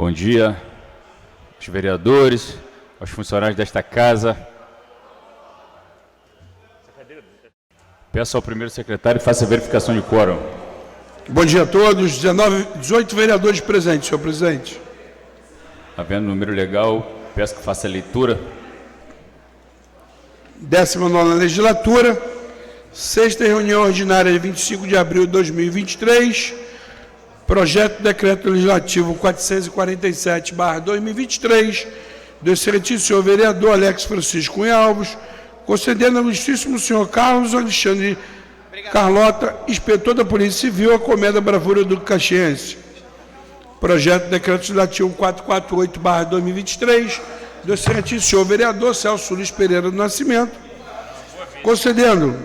Bom dia aos vereadores, aos funcionários desta casa. Peço ao primeiro secretário que faça a verificação de quórum. Bom dia a todos. 18 vereadores presentes, senhor presidente. Havendo número legal, peço que faça a leitura. 19ª legislatura, sexta reunião ordinária de 25 de abril de 2023, projeto de decreto legislativo 447/2023, do excelentíssimo senhor vereador Alex Francisco Cunha Alves, concedendo ao ilustríssimo senhor Carlos Alexandre Carlota, inspetor da Polícia Civil, a comenda bravura do Caxiense. Projeto de decreto legislativo 448/2023, do excelentíssimo senhor vereador Celso Luiz Pereira do Nascimento, concedendo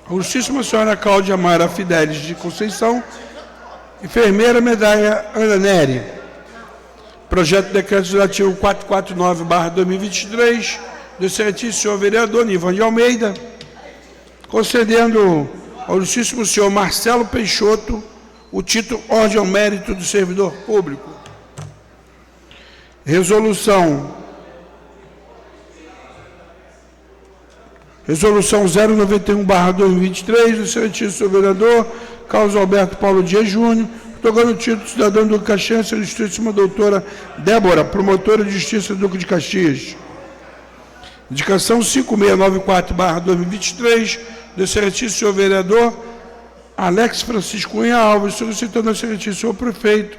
ao ilustríssima senhora Cláudia Mara Fidelis de Conceição, enfermeira medalha Ana Nery. Projeto de decreto legislativo 449/2023, do excelentíssimo senhor vereador Nivan de Almeida, concedendo ao ilustríssimo senhor Marcelo Peixoto o título Ordem ao Mérito do Servidor Público. Resolução 091/2023, do excelentíssimo senhor vereador Carlos Alberto Paulo Dias Júnior, otorgando o título de cidadão do Caxiense à ilustríssima doutora Débora, promotora de justiça do Duque de Caxias. Indicação 5694/2023, do excelentíssimo senhor vereador Alex Francisco Cunha Alves, solicitando ao excelentíssimo senhor prefeito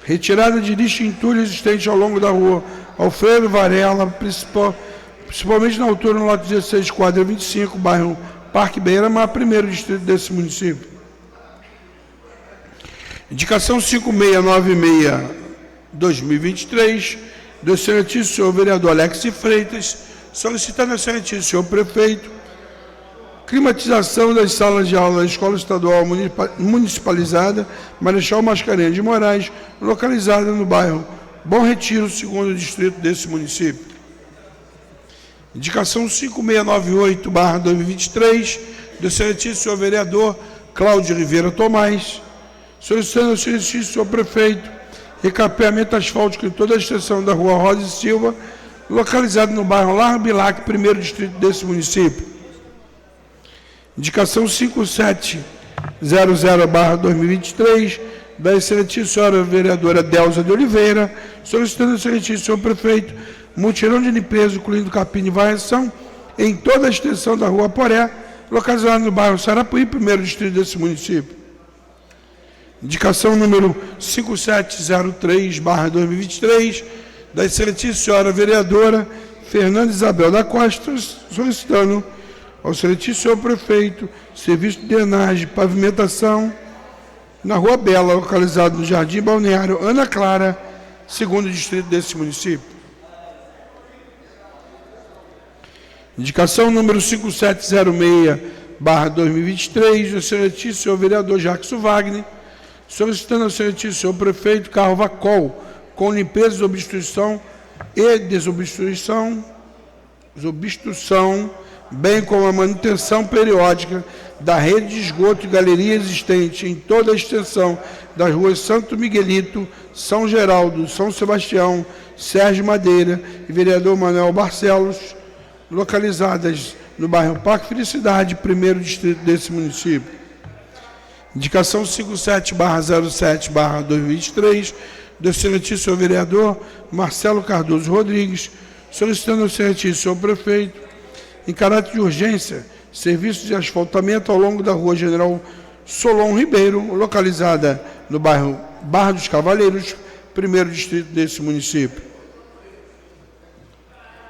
retirada de lixo e entulho existente ao longo da rua Alfredo Varela, principalmente na altura no lote 16, quadra 25, bairro Parque Beira-Mar, primeiro distrito desse município. Indicação 5696/2023, do excelentíssimo senhor vereador Alex de Freitas, solicitando ao excelentíssimo senhor prefeito climatização das salas de aula da Escola Estadual Municipalizada Marechal Mascarenhas de Moraes, localizada no bairro Bom Retiro, segundo distrito desse município. Indicação 5698/2023, do excelentíssimo senhor vereador Cláudio Rivera Tomás, solicitando ao excelentíssimo senhor prefeito recapeamento asfáltico em toda a extensão da rua Rosa e Silva, localizado no bairro Largo Bilac, primeiro distrito desse município. Indicação 5700/2023, da excelentíssima senhora vereadora Delza de Oliveira, solicitando ao excelentíssimo senhor prefeito mutirão de limpeza, incluindo capim e varreção, em toda a extensão da rua Poré, localizado no bairro Sarapuí, primeiro distrito desse município. Indicação número 5703/2023, da excelentíssima senhora vereadora Fernanda Isabel da Costa, solicitando ao excelentíssimo senhor prefeito serviço de drenagem, pavimentação na Rua Bela, localizado no Jardim Balneário Ana Clara, segundo distrito desse município. Indicação número 5706/2023, do excelentíssimo senhor vereador Jackson Wagner, solicitando ao excelentíssimo senhor prefeito Carro Vacol, com limpeza, desobstrução e desobstrução, bem como a manutenção periódica da rede de esgoto e galeria existente em toda a extensão das ruas Santo Miguelito, São Geraldo, São Sebastião, Sérgio Madeira e vereador Manuel Barcelos, localizadas no bairro Parque Felicidade, primeiro distrito desse município. Indicação 57/07/2023, do excelentíssimo senhor vereador Marcelo Cardoso Rodrigues, solicitando ao excelentíssimo senhor prefeito, em caráter de urgência, serviços de asfaltamento ao longo da rua General Solon Ribeiro, localizada no bairro Barra dos Cavaleiros, primeiro distrito desse município.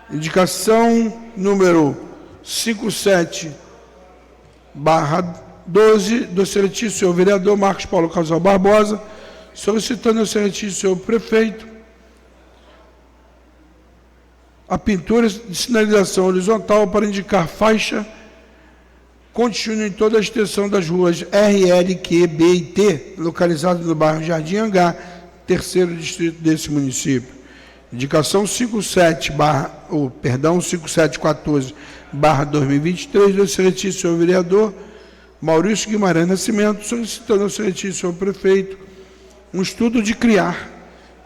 Indicação número 57/12, do excelentíssimo senhor vereador Marcos Paulo Casal Barbosa, solicitando ao excelentíssimo senhor prefeito a pintura de sinalização horizontal para indicar faixa contínua em toda a extensão das ruas R, L, Q, B e T, localizadas no bairro Jardim Angá, terceiro distrito desse município. Indicação 5714/2023, do excelentíssimo senhor vereador Maurício Guimarães Nascimento, solicitando ao excelentíssimo senhor prefeito um estudo de criar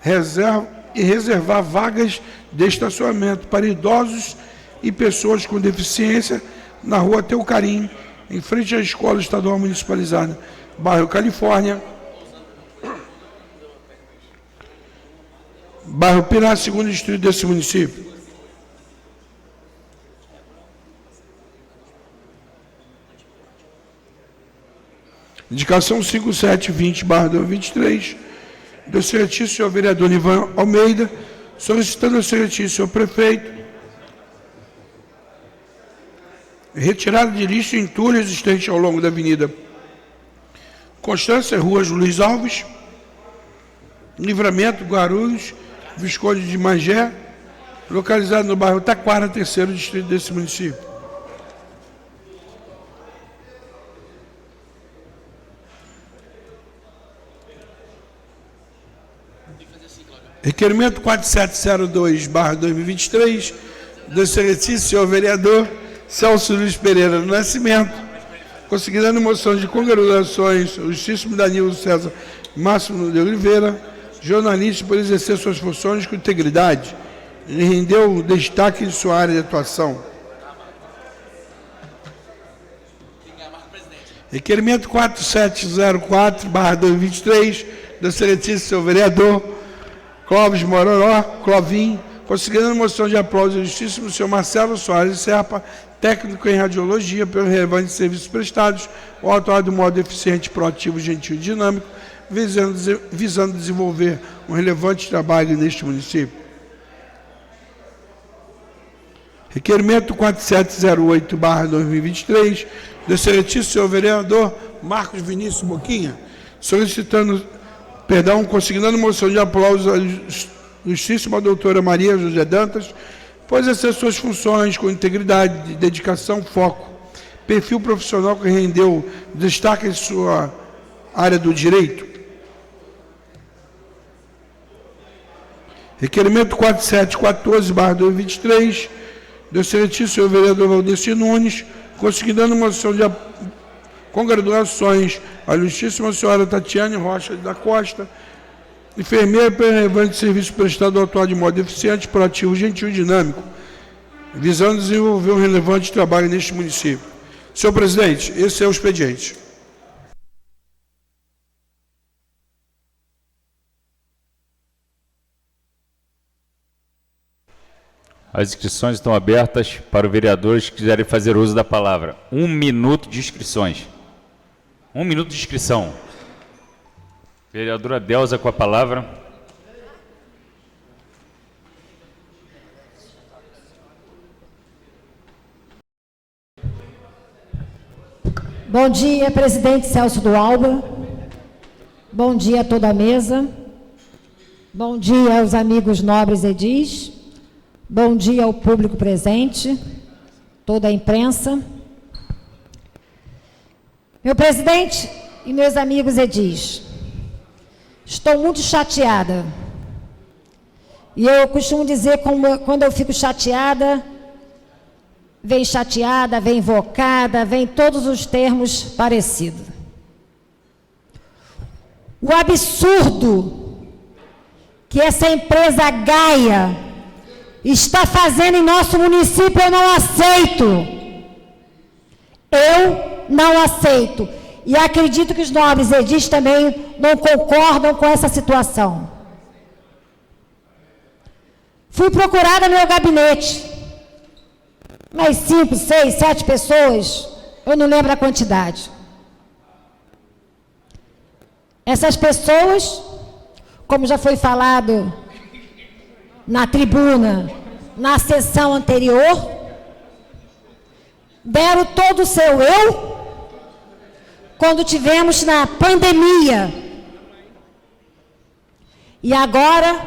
reservar vagas de estacionamento para idosos e pessoas com deficiência na rua Teucarim, em frente à Escola Estadual Municipalizada, bairro Califórnia, bairro Pirá, segundo distrito desse município. Indicação 5720/2023, do excelentíssimo senhor vereador Nivan Almeida, solicitando ao excelentíssimo senhor prefeito retirada de lixo e entulho existente ao longo da Avenida Constância, Rua Luiz Alves, Livramento, Guarulhos, Visconde de Magé, localizado no bairro Taquara, terceiro distrito desse município. Requerimento 4702/2023, do excelentíssimo senhor vereador Celso Luiz Pereira do Nascimento, considerando moção de congratulações ao justíssimo Danilo César Máximo de Oliveira, jornalista, por exercer suas funções com integridade. Ele rendeu destaque em sua área de atuação. Requerimento 4704/2023, do excelentíssimo senhor vereador Clóvis Mororó, Clovim, considerando moção de aplauso ao justíssimo senhor Marcelo Soares Serpa, técnico em radiologia, pelos relevantes serviços prestados, ou atuar de modo eficiente, proativo, gentil e dinâmico, visando desenvolver um relevante trabalho neste município. Requerimento 4708/2023, do excelentíssimo senhor vereador Marcos Vinícius Boquinha, consignando moção de aplauso à justíssima doutora Maria José Dantas, por exercer suas funções com integridade, dedicação, foco, perfil profissional que rendeu destaque em sua área do direito. Requerimento 4714/2023, do excelentíssimo senhor vereador Valdeci Nunes, consignando moção de congratulações à justíssima senhora Tatiane Rocha da Costa, enfermeira pelo relevante serviço prestado ao atuar de modo eficiente, proativo, gentil e dinâmico, visando desenvolver um relevante trabalho neste município. Senhor presidente, esse é o expediente. As inscrições estão abertas para os vereadores que quiserem fazer uso da palavra. 1 minuto de inscrições. 1 minuto de inscrição. Vereadora Delza com a palavra. Bom dia, presidente Celso do Alba. Bom dia a toda a mesa. Bom dia aos amigos nobres edis. Bom dia ao público presente, toda a imprensa. Meu presidente e meus amigos edis, estou muito chateada. E eu costumo dizer, quando eu fico chateada, vem invocada, vem todos os termos parecidos. O absurdo que essa empresa Gaia está fazendo em nosso município, eu não aceito. Eu não aceito. E acredito que os nobres edis também não concordam com essa situação. Fui procurada no meu gabinete. Mais 5, 6, 7 pessoas, eu não lembro a quantidade. Essas pessoas, como já foi falado na tribuna, na sessão anterior, deram todo o seu eu quando tivemos na pandemia. E agora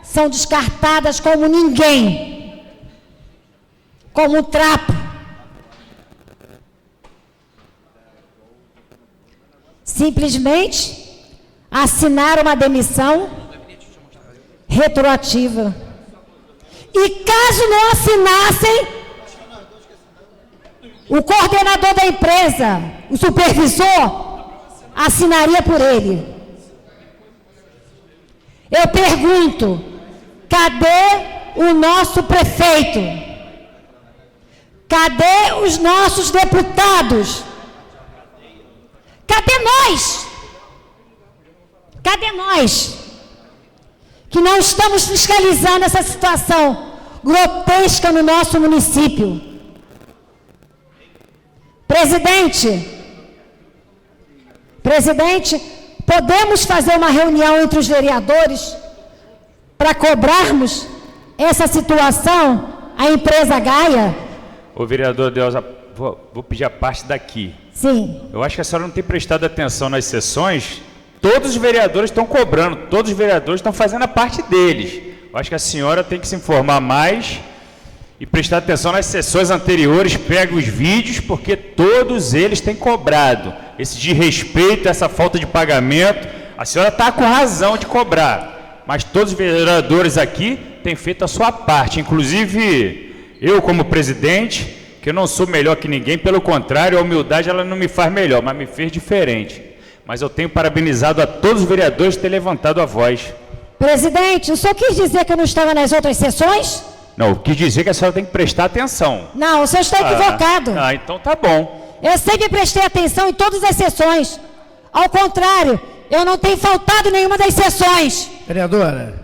são descartadas como ninguém, como um trapo. Simplesmente assinaram uma demissão retroativa. E caso não assinassem, o coordenador da empresa, o supervisor, assinaria por ele. Eu pergunto, cadê o nosso prefeito? Cadê os nossos deputados? Cadê nós? Cadê nós? Que não estamos fiscalizando essa situação grotesca no nosso município. Presidente, podemos fazer uma reunião entre os vereadores para cobrarmos essa situação à empresa Gaia? Ô, vereador Delza, vou pedir a parte daqui. Sim. Eu acho que a senhora não tem prestado atenção nas sessões. Todos os vereadores estão cobrando, todos os vereadores estão fazendo a parte deles. Eu acho que a senhora tem que se informar mais e prestar atenção nas sessões anteriores, pega os vídeos, porque todos eles têm cobrado. Esse desrespeito, essa falta de pagamento, a senhora está com razão de cobrar, mas todos os vereadores aqui têm feito a sua parte, inclusive eu como presidente, que eu não sou melhor que ninguém, pelo contrário, a humildade ela não me faz melhor, mas me fez diferente. Mas eu tenho parabenizado a todos os vereadores por ter levantado a voz. Presidente, o senhor quis dizer que eu não estava nas outras sessões? Não, eu quis dizer que a senhora tem que prestar atenção. Não, o senhor está equivocado. Então tá bom. Eu sempre prestei atenção em todas as sessões. Ao contrário, eu não tenho faltado em nenhuma das sessões. Vereadora.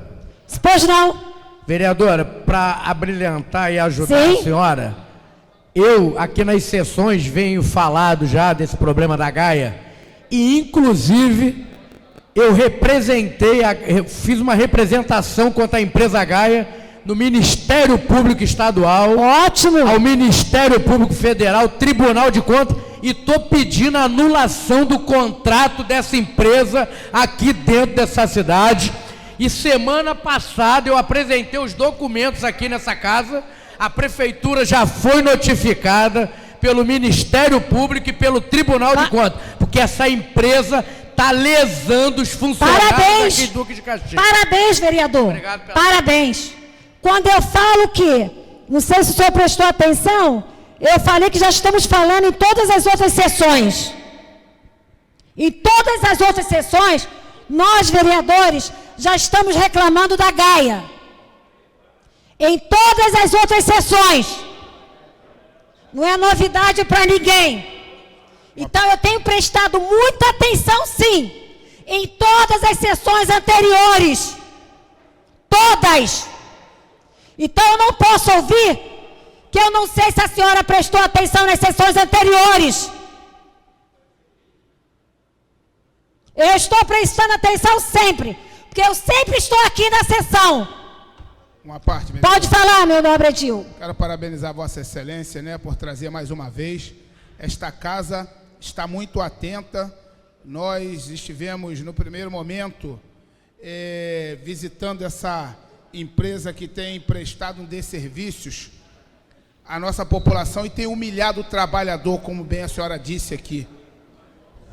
Pois não. Vereadora, para abrilhantar e ajudar Sim. a senhora, eu aqui nas sessões venho falado já desse problema da Gaia e inclusive eu fiz uma representação contra a empresa Gaia no Ministério Público Estadual, ótimo, ao Ministério Público Federal, Tribunal de Contas, e estou pedindo a anulação do contrato dessa empresa aqui dentro dessa cidade. E semana passada eu apresentei os documentos aqui nessa casa, a prefeitura já foi notificada pelo Ministério Público e pelo Tribunal de Contas, porque essa empresa está lesando os funcionários aqui do Duque de Caxias. Parabéns, vereador. Obrigado pela... Parabéns. Quando eu falo que, não sei se o senhor prestou atenção, eu falei que já estamos falando em todas as outras sessões. Em todas as outras sessões, nós, vereadores, já estamos reclamando da Gaia. Em todas as outras sessões. Não é novidade para ninguém. Então, eu tenho prestado muita atenção, sim, em todas as sessões anteriores. Todas. Então, eu não posso ouvir que eu não sei se a senhora prestou atenção nas sessões anteriores. Eu estou prestando atenção sempre, porque eu sempre estou aqui na sessão. Uma parte, pode falar, meu nobre Edil. Quero parabenizar Vossa Excelência, né, por trazer mais uma vez. Esta casa está muito atenta. Nós estivemos no primeiro momento visitando essa empresa que tem prestado um desserviços à nossa população e tem humilhado o trabalhador, como bem a senhora disse aqui.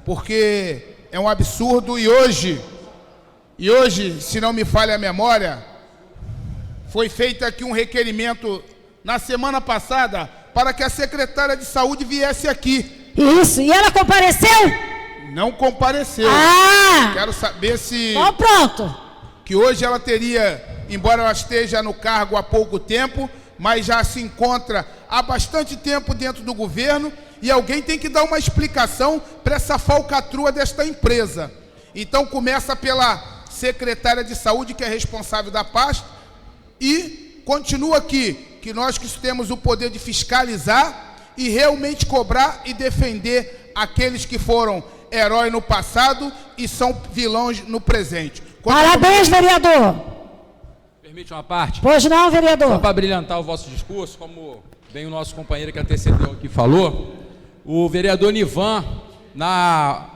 Porque é um absurdo e hoje, se não me falha a memória, foi feito aqui um requerimento na semana passada para que a secretária de saúde viesse aqui. Isso, e ela compareceu? Não compareceu. Quero saber se... Então pronto. Que hoje ela teria, embora ela esteja no cargo há pouco tempo, mas já se encontra há bastante tempo dentro do governo e alguém tem que dar uma explicação para essa falcatrua desta empresa. Então começa pela secretária de saúde, que é responsável da pasta, e continua aqui, que nós que temos o poder de fiscalizar e realmente cobrar e defender aqueles que foram heróis no passado e são vilões no presente. Parabéns, vereador. Permite uma parte? Pois não, vereador. Só para brilhantar o vosso discurso, como bem o nosso companheiro que antecedeu aqui falou, o vereador Nivan, na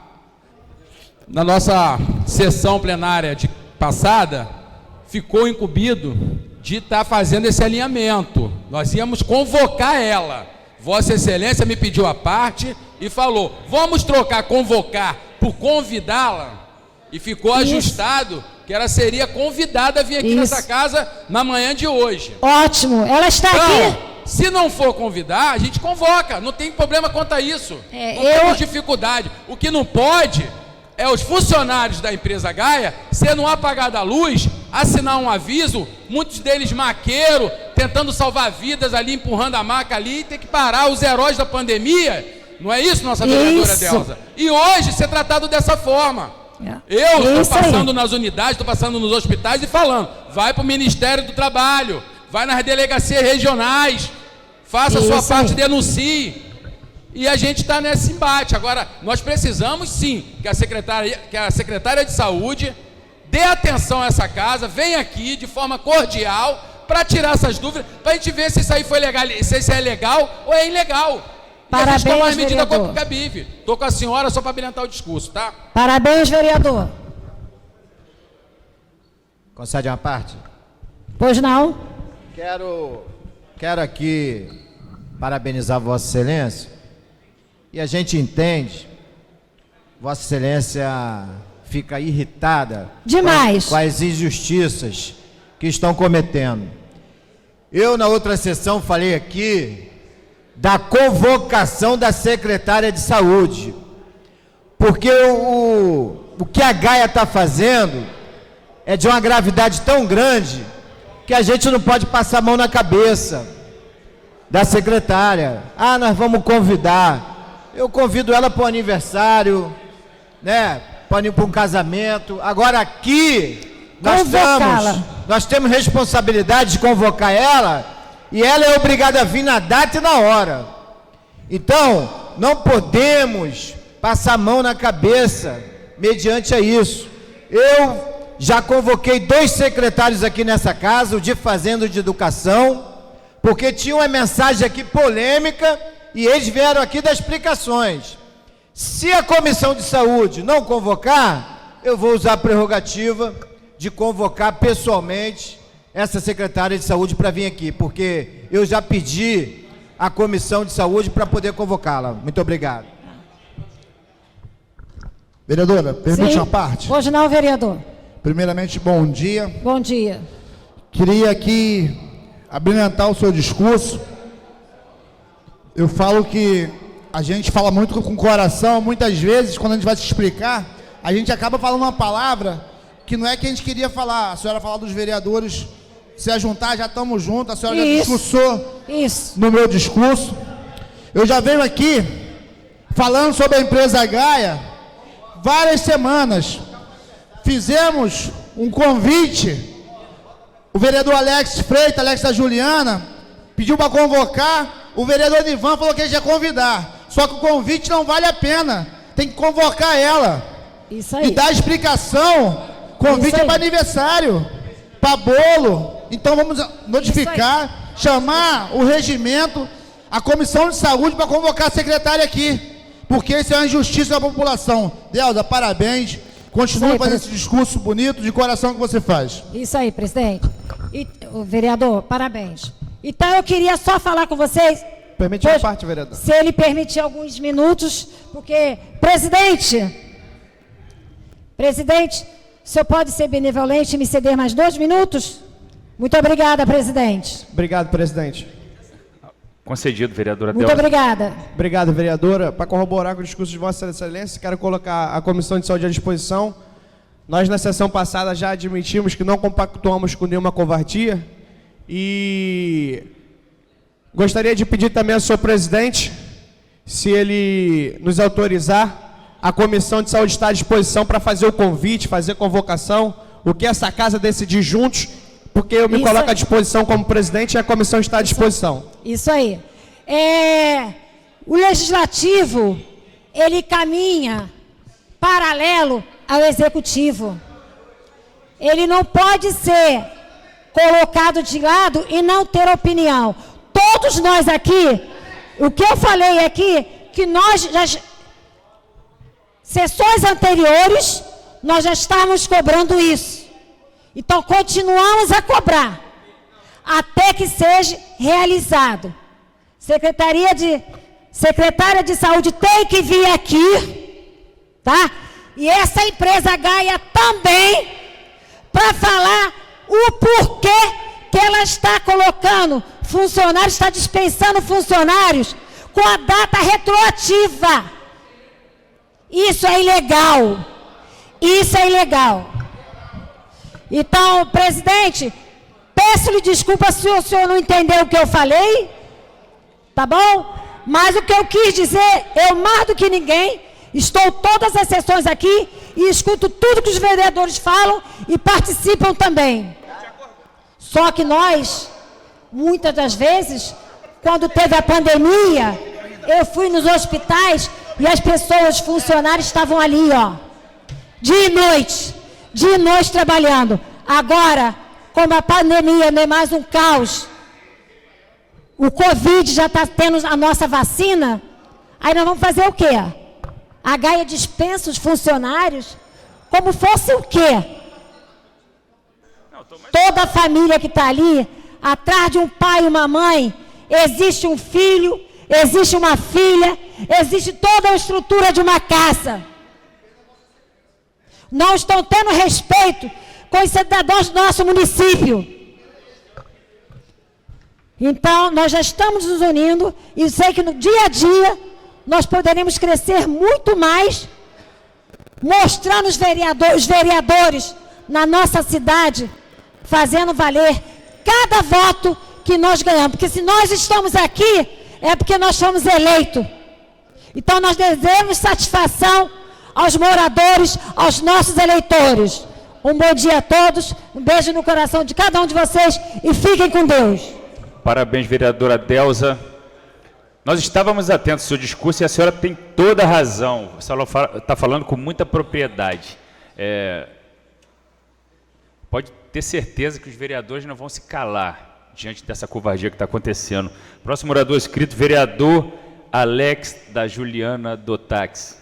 nossa sessão plenária passada, ficou incumbido de estar fazendo esse alinhamento. Nós íamos convocar ela. Vossa Excelência me pediu a parte e falou, vamos trocar convocar por convidá-la, e ficou ajustado que ela seria convidada a vir aqui nessa casa na manhã de hoje. Ótimo, ela está aqui. Se não for convidar, a gente convoca, não tem problema quanto a isso. Não temos dificuldade. O que não pode é os funcionários da empresa Gaia, sendo apagada a luz, assinar um aviso, muitos deles maqueiro, tentando salvar vidas ali, empurrando a maca ali, e ter que parar os heróis da pandemia. Não é isso, nossa vereadora Delza? E hoje ser tratado dessa forma. Eu estou passando nas unidades, estou passando nos hospitais e falando, vai para o Ministério do Trabalho, vai nas delegacias regionais, faça a sua parte, denuncie. E a gente está nesse embate. Agora, nós precisamos sim que a secretária de Saúde dê atenção a essa casa, venha aqui de forma cordial para tirar essas dúvidas, para a gente ver se isso aí foi legal, se isso é legal ou é ilegal. Parabéns, e a gente tomar as medidas vereador. cabíveis. Estou com a senhora só para habilitar o discurso, tá? Parabéns, vereador. Concede uma parte? Pois não? Quero aqui parabenizar Vossa Excelência. E a gente entende, Vossa Excelência fica irritada demais com as injustiças que estão cometendo. Eu, na outra sessão, falei aqui da convocação da secretária de Saúde, porque o que a Gaia está fazendo é de uma gravidade tão grande que a gente não pode passar a mão na cabeça da secretária. Ah, nós vamos convidar. Eu convido ela para o aniversário, né? Para ir para um casamento. Agora aqui nós temos responsabilidade de convocar ela e ela é obrigada a vir na data e na hora. Então, não podemos passar a mão na cabeça mediante a isso. Eu já convoquei 2 secretários aqui nessa casa, o de Fazenda e o de Educação, porque tinha uma mensagem aqui polêmica e eles vieram aqui dar explicações. Se a Comissão de Saúde não convocar, eu vou usar a prerrogativa de convocar pessoalmente essa secretária de Saúde para vir aqui, porque eu já pedi à Comissão de Saúde para poder convocá-la. Muito obrigado. Vereadora, permite uma parte? Hoje não, vereador. Primeiramente, bom dia. Bom dia. Queria aqui abrilhantar o seu discurso. Eu falo que a gente fala muito com o coração, muitas vezes, quando a gente vai se explicar, a gente acaba falando uma palavra que não é que a gente queria falar. A senhora falar dos vereadores se ajuntar, já estamos juntos, a senhora já discursou no meu discurso. Eu já venho aqui falando sobre a empresa Gaia várias semanas. Fizemos um convite, o vereador Alex Freitas, Alex da Juliana, pediu para convocar. O vereador Nivan falou que ele ia convidar. Só que o convite não vale a pena. Tem que convocar ela. Isso aí. E dar explicação. Convite é para aniversário, para bolo. Então vamos notificar, chamar o regimento, a Comissão de Saúde para convocar a secretária aqui. Porque isso é uma injustiça da população. Delza, parabéns. Continue fazendo esse discurso bonito, de coração que você faz. Isso aí, presidente. E, vereador, parabéns. Então eu queria só falar com vocês. Permite uma parte, vereador. Se ele permitir alguns minutos, porque, presidente, o senhor pode ser benevolente e me ceder mais 2 minutos? Muito obrigada, presidente. Obrigado, presidente. Concedido, vereadora Muito Delza. obrigada. Obrigado, vereadora. Para corroborar com o discurso de Vossa Excelência, quero colocar a Comissão de Saúde à disposição. Nós, na sessão passada, já admitimos que não compactuamos com nenhuma covardia. E gostaria de pedir também ao senhor presidente, se ele nos autorizar, a Comissão de Saúde está à disposição para fazer o convite, fazer convocação, o que essa casa decidir juntos, porque eu me coloco à disposição como presidente e a comissão está à disposição. Isso aí. O legislativo, ele caminha paralelo ao executivo. Ele não pode ser colocado de lado e não ter opinião. Todos nós aqui, o que eu falei aqui, que nós já, sessões anteriores, nós já estávamos cobrando isso. Então, continuamos a cobrar, até que seja realizado. Secretária de Saúde tem que vir aqui, tá? E essa empresa Gaia também, para falar o porquê que ela está colocando funcionários, está dispensando funcionários com a data retroativa. Isso é ilegal. Isso é ilegal. Então, presidente, peço-lhe desculpa se o senhor não entendeu o que eu falei, tá bom? Mas o que eu quis dizer, eu mais do que ninguém, estou todas as sessões aqui e escuto tudo que os vereadores falam e participam também. Só que nós, muitas das vezes, quando teve a pandemia, eu fui nos hospitais e as pessoas, funcionários, estavam ali, ó, dia e noite trabalhando. Agora, como a pandemia não é mais um caos, o Covid já está tendo a nossa vacina, aí nós vamos fazer o quê? A Gaia dispensa os funcionários como fosse o quê? Toda a família que está ali, atrás de um pai e uma mãe, existe um filho, existe uma filha, existe toda a estrutura de uma casa. Não estão tendo respeito com os cidadãos do nosso município. Então, nós já estamos nos unindo e sei que no dia a dia nós poderemos crescer muito mais, mostrando os vereadores na nossa cidade, fazendo valer cada voto que nós ganhamos. Porque se nós estamos aqui, é porque nós fomos eleitos. Então, nós devemos satisfação aos moradores, aos nossos eleitores. Um bom dia a todos, um beijo no coração de cada um de vocês e fiquem com Deus. Parabéns, vereadora Delza. Nós estávamos atentos ao seu discurso e a senhora tem toda a razão. A senhora está falando com muita propriedade. Pode ter certeza que os vereadores não vão se calar diante dessa covardia que está acontecendo. Próximo orador inscrito, vereador Alex da Juliana Dotax.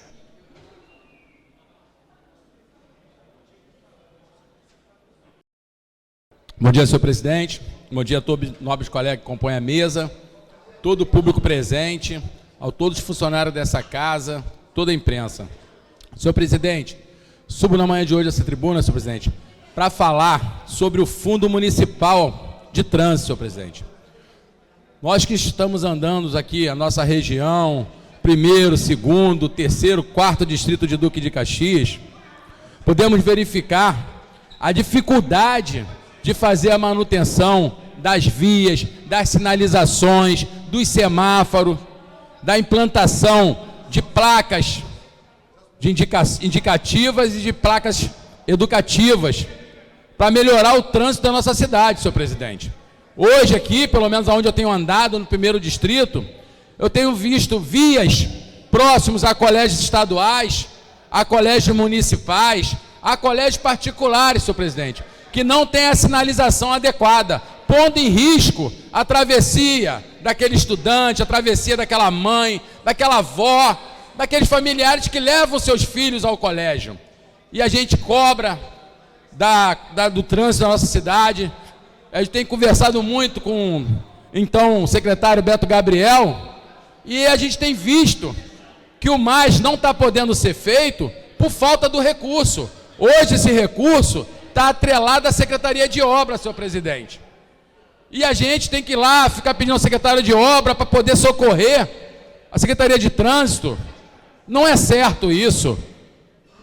Bom dia, senhor presidente. Bom dia a todos os nobres colegas que compõem a mesa, todo o público presente, a todos os funcionários dessa casa, toda a imprensa. Senhor presidente, subo na manhã de hoje essa tribuna, senhor presidente, para falar sobre o Fundo Municipal de Trânsito, senhor presidente. Nós que estamos andando aqui, a nossa região, primeiro, segundo, terceiro, quarto distrito de Duque de Caxias, podemos verificar a dificuldade de fazer a manutenção das vias, das sinalizações, dos semáforos, da implantação de placas indicativas e de placas educativas, para melhorar o trânsito da nossa cidade, senhor presidente. Hoje aqui, pelo menos onde eu tenho andado, no primeiro distrito, eu tenho visto vias próximos a colégios estaduais, a colégios municipais, a colégios particulares, senhor presidente, que não tem a sinalização adequada, pondo em risco a travessia daquele estudante, a travessia daquela mãe, daquela avó, daqueles familiares que levam seus filhos ao colégio. E a gente cobra do trânsito da nossa cidade. A gente tem conversado muito com, então, o secretário Beto Gabriel, e a gente tem visto que o mais não está podendo ser feito por falta do recurso. Hoje esse recurso está atrelado à Secretaria de Obras, senhor presidente. E a gente tem que ir lá, ficar pedindo ao secretário de Obra para poder socorrer a Secretaria de Trânsito. Não é certo isso.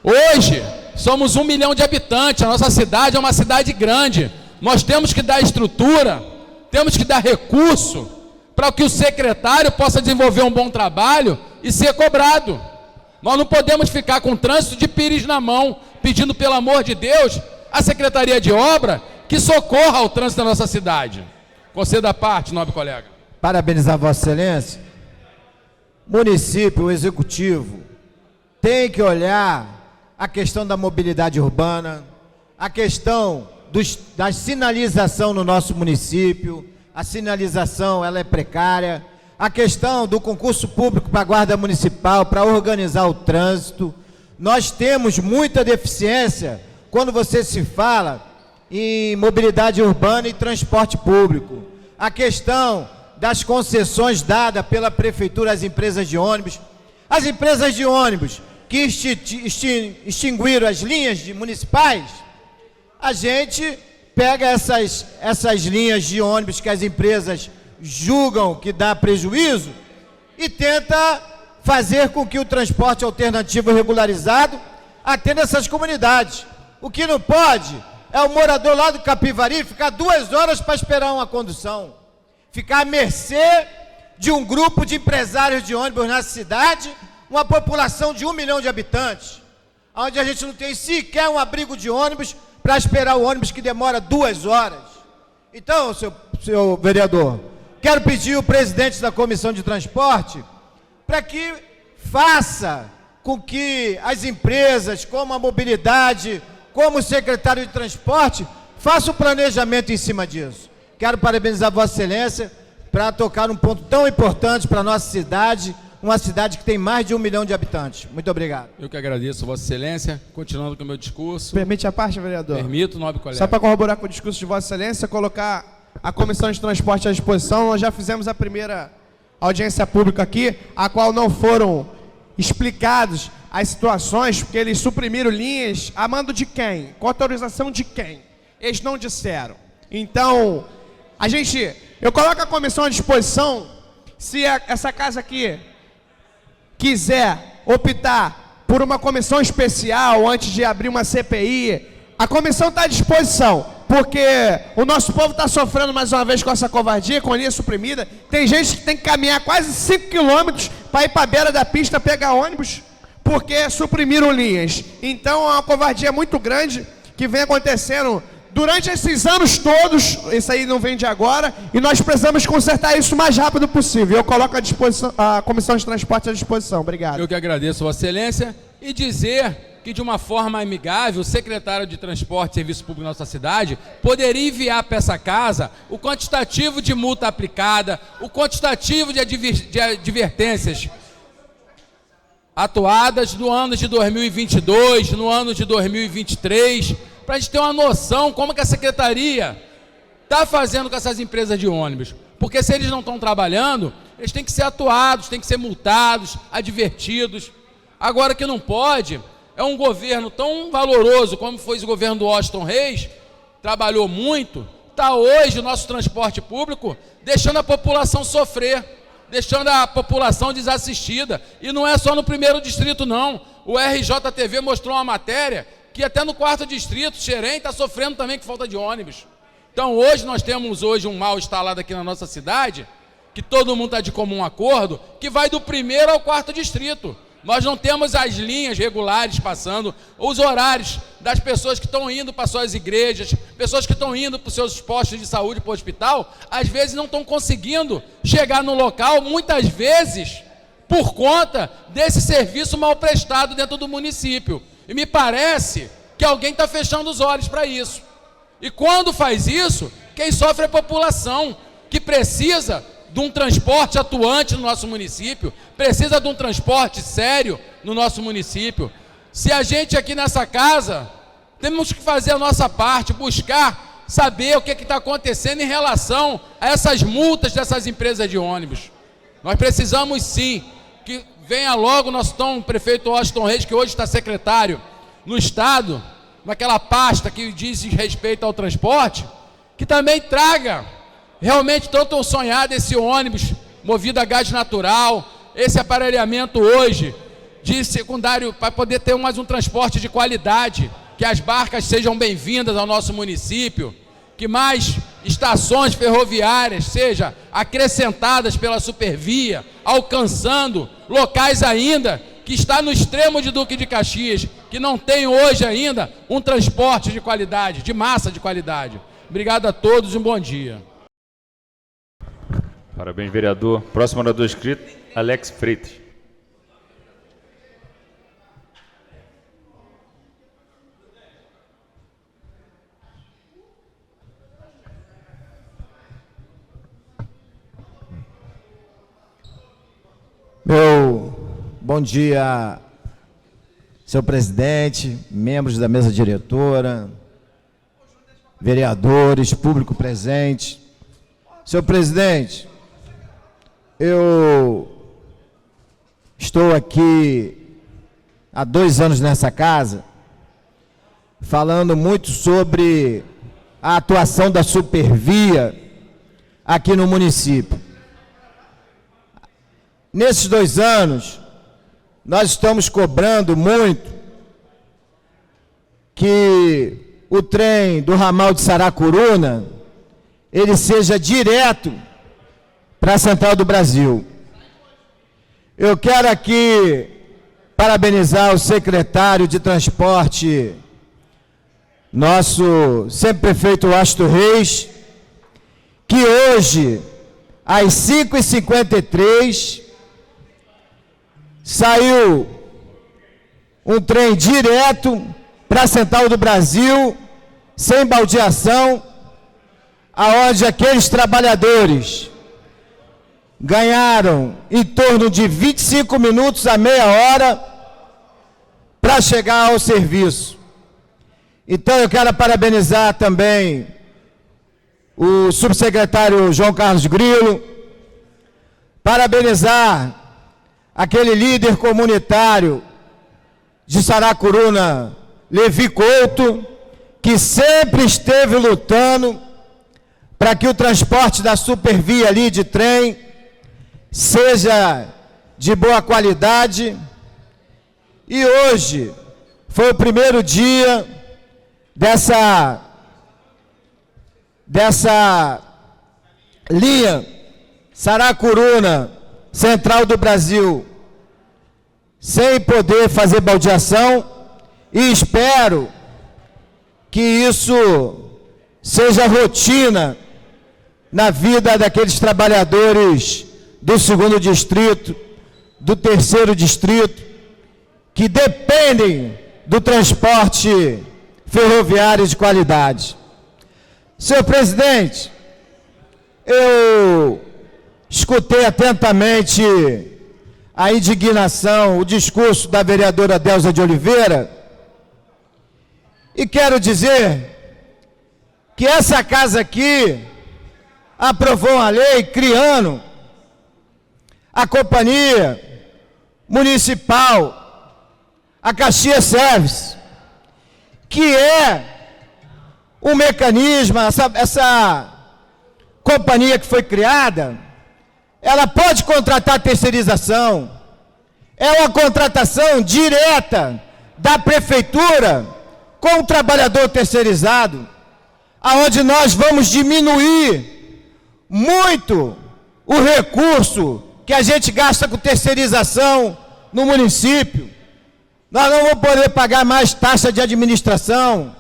Hoje, somos 1 milhão de habitantes, a nossa cidade é uma cidade grande. Nós temos que dar estrutura, temos que dar recurso para que o secretário possa desenvolver um bom trabalho e ser cobrado. Nós não podemos ficar com o trânsito de pires na mão, pedindo, pelo amor de Deus, a Secretaria de Obra que socorra ao trânsito da nossa cidade. Conceda a parte, nobre colega. Parabenizar Vossa Excelência. Município, o Executivo, tem que olhar a questão da mobilidade urbana, a questão da sinalização no nosso município. A sinalização ela é precária, a questão do concurso público para a Guarda Municipal, para organizar o trânsito. Nós temos muita deficiência quando você se fala em mobilidade urbana e transporte público. A questão das concessões dadas pela prefeitura às empresas de ônibus. As empresas de ônibus que extinguiram as linhas municipais, a gente pega essas linhas de ônibus que as empresas julgam que dá prejuízo e tenta fazer com que o transporte alternativo regularizado, atenda essas comunidades. O que não pode é o morador lá do Capivari ficar 2 horas para esperar uma condução, ficar à mercê de um grupo de empresários de ônibus na cidade, uma população de 1 milhão de habitantes, onde a gente não tem sequer um abrigo de ônibus para esperar o ônibus que demora 2 horas. Então, senhor vereador, quero pedir ao presidente da Comissão de Transporte para que faça com que as empresas, como a mobilidade, como o secretário de Transporte, façam o planejamento em cima disso. Quero parabenizar Vossa Excelência para tocar um ponto tão importante para a nossa cidade, uma cidade que tem mais de 1 milhão de habitantes. Muito obrigado. Eu que agradeço, Vossa Excelência. Continuando com o meu discurso. Permite a parte, vereador? Permito, nobre colega. Só para corroborar com o discurso de Vossa Excelência, colocar a Comissão de Transporte à disposição. Nós já fizemos a primeira audiência pública aqui, a qual não foram explicados as situações, porque eles suprimiram linhas a mando de quem? Com autorização de quem? Eles não disseram. Então, eu coloco a comissão à disposição, se essa casa aqui quiser optar por uma comissão especial antes de abrir uma CPI, a comissão está à disposição, porque o nosso povo está sofrendo mais uma vez com essa covardia, com a linha suprimida. Tem gente que tem que caminhar quase 5 quilômetros para ir para a beira da pista pegar ônibus, porque suprimiram linhas. Então é uma covardia muito grande que vem acontecendo durante esses anos todos. Isso aí não vem de agora, e nós precisamos consertar isso o mais rápido possível. Eu coloco a Comissão de Transporte à disposição. Obrigado. Eu que agradeço, Vossa Excelência, e dizer que de uma forma amigável o secretário de Transporte e Serviço Público da nossa cidade poderia enviar para essa casa o quantitativo de multa aplicada, o quantitativo de advertências atuadas no ano de 2022, no ano de 2023, para a gente ter uma noção como que a Secretaria está fazendo com essas empresas de ônibus. Porque se eles não estão trabalhando, eles têm que ser atuados, têm que ser multados, advertidos. Agora, que não pode é um governo tão valoroso como foi o governo do Washington Reis, trabalhou muito, está hoje o nosso transporte público deixando a população sofrer, deixando a população desassistida. E não é só no 1º distrito, não. O RJTV mostrou uma matéria que até no 4º distrito, Xerém, está sofrendo também com falta de ônibus. Então hoje nós temos um mal instalado aqui na nossa cidade, que todo mundo está de comum acordo, que vai do 1º ao 4º distrito. Nós não temos as linhas regulares passando, os horários das pessoas que estão indo para suas igrejas, pessoas que estão indo para os seus postos de saúde, para o hospital, às vezes não estão conseguindo chegar no local, muitas vezes por conta desse serviço mal prestado dentro do município. E me parece que alguém está fechando os olhos para isso. E quando faz isso, quem sofre é a população, que precisa de um transporte atuante no nosso município, precisa de um transporte sério no nosso município. Se a gente aqui nessa casa, temos que fazer a nossa parte, buscar saber o que está acontecendo em relação a essas multas dessas empresas de ônibus. Nós precisamos sim que venha logo o nosso prefeito Washington Reis, que hoje está secretário no Estado, naquela pasta que diz respeito ao transporte, que também traga realmente tanto sonhado esse ônibus movido a gás natural, esse aparelhamento hoje de secundário, para poder ter mais um transporte de qualidade, que as barcas sejam bem-vindas ao nosso município, que mais estações ferroviárias sejam acrescentadas pela Supervia, alcançando locais ainda que está no extremo de Duque de Caxias, que não tem hoje ainda um transporte de qualidade, de massa de qualidade. Obrigado a todos e um bom dia. Parabéns, vereador. Próximo orador inscrito, Alex Freitas. Bom dia, senhor presidente, membros da mesa diretora, vereadores, público presente. Senhor presidente, eu estou aqui há 2 anos nessa casa, falando muito sobre a atuação da Supervia aqui no município. Nesses 2 anos, nós estamos cobrando muito que o trem do ramal de Saracuruna, ele seja direto para a Central do Brasil. Eu quero aqui parabenizar o secretário de Transporte, nosso sempre prefeito Washington Reis, que hoje, às 5h53, saiu um trem direto para a Central do Brasil, sem baldeação, aonde aqueles trabalhadores ganharam em torno de 25 minutos a meia hora para chegar ao serviço. Então eu quero parabenizar também o subsecretário João Carlos Grilo, parabenizar aquele líder comunitário de Saracuruna, Levi Couto, que sempre esteve lutando para que o transporte da supervia ali de trem seja de boa qualidade. E hoje foi o primeiro dia dessa linha Saracuruna, Central do Brasil, sem poder fazer baldeação, e espero que isso seja rotina na vida daqueles trabalhadores do 2º distrito, do 3º distrito, que dependem do transporte ferroviário de qualidade. Senhor presidente, eu escutei atentamente a indignação, o discurso da vereadora Delza de Oliveira, e quero dizer que essa casa aqui aprovou uma lei criando a companhia municipal, a Caxias Service, que é um mecanismo, essa companhia que foi criada, ela pode contratar terceirização, é uma contratação direta da prefeitura com o trabalhador terceirizado, aonde nós vamos diminuir muito o recurso que a gente gasta com terceirização no município. Nós não vamos poder pagar mais taxa de administração,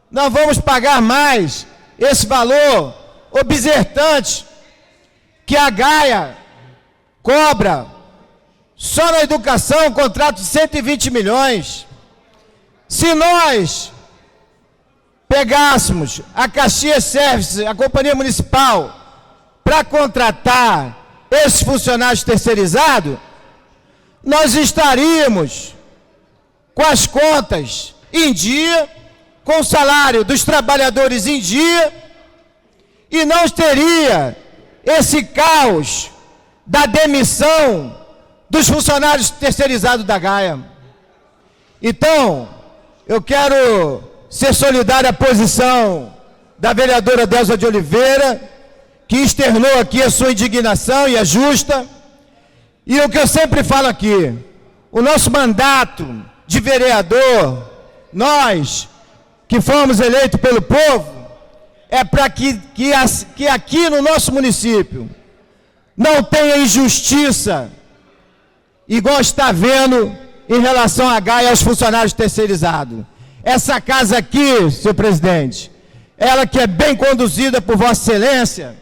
não vamos pagar mais esse valor obsertante que a Gaia cobra só na educação, um contrato de 120 milhões. Se nós pegássemos a Caxias Service, a companhia municipal, para contratar esses funcionários terceirizados, nós estaríamos com as contas em dia, com o salário dos trabalhadores em dia, e não teria esse caos da demissão dos funcionários terceirizados da Gaia. Então, eu quero ser solidário à posição da vereadora Delza de Oliveira, que externou aqui a sua indignação, e é justa. E o que eu sempre falo aqui, o nosso mandato de vereador, nós que fomos eleitos pelo povo, é para que aqui no nosso município não tenha injustiça, igual está vendo em relação à Gaia aos funcionários terceirizados. Essa casa aqui, senhor presidente, ela que é bem conduzida por Vossa Excelência,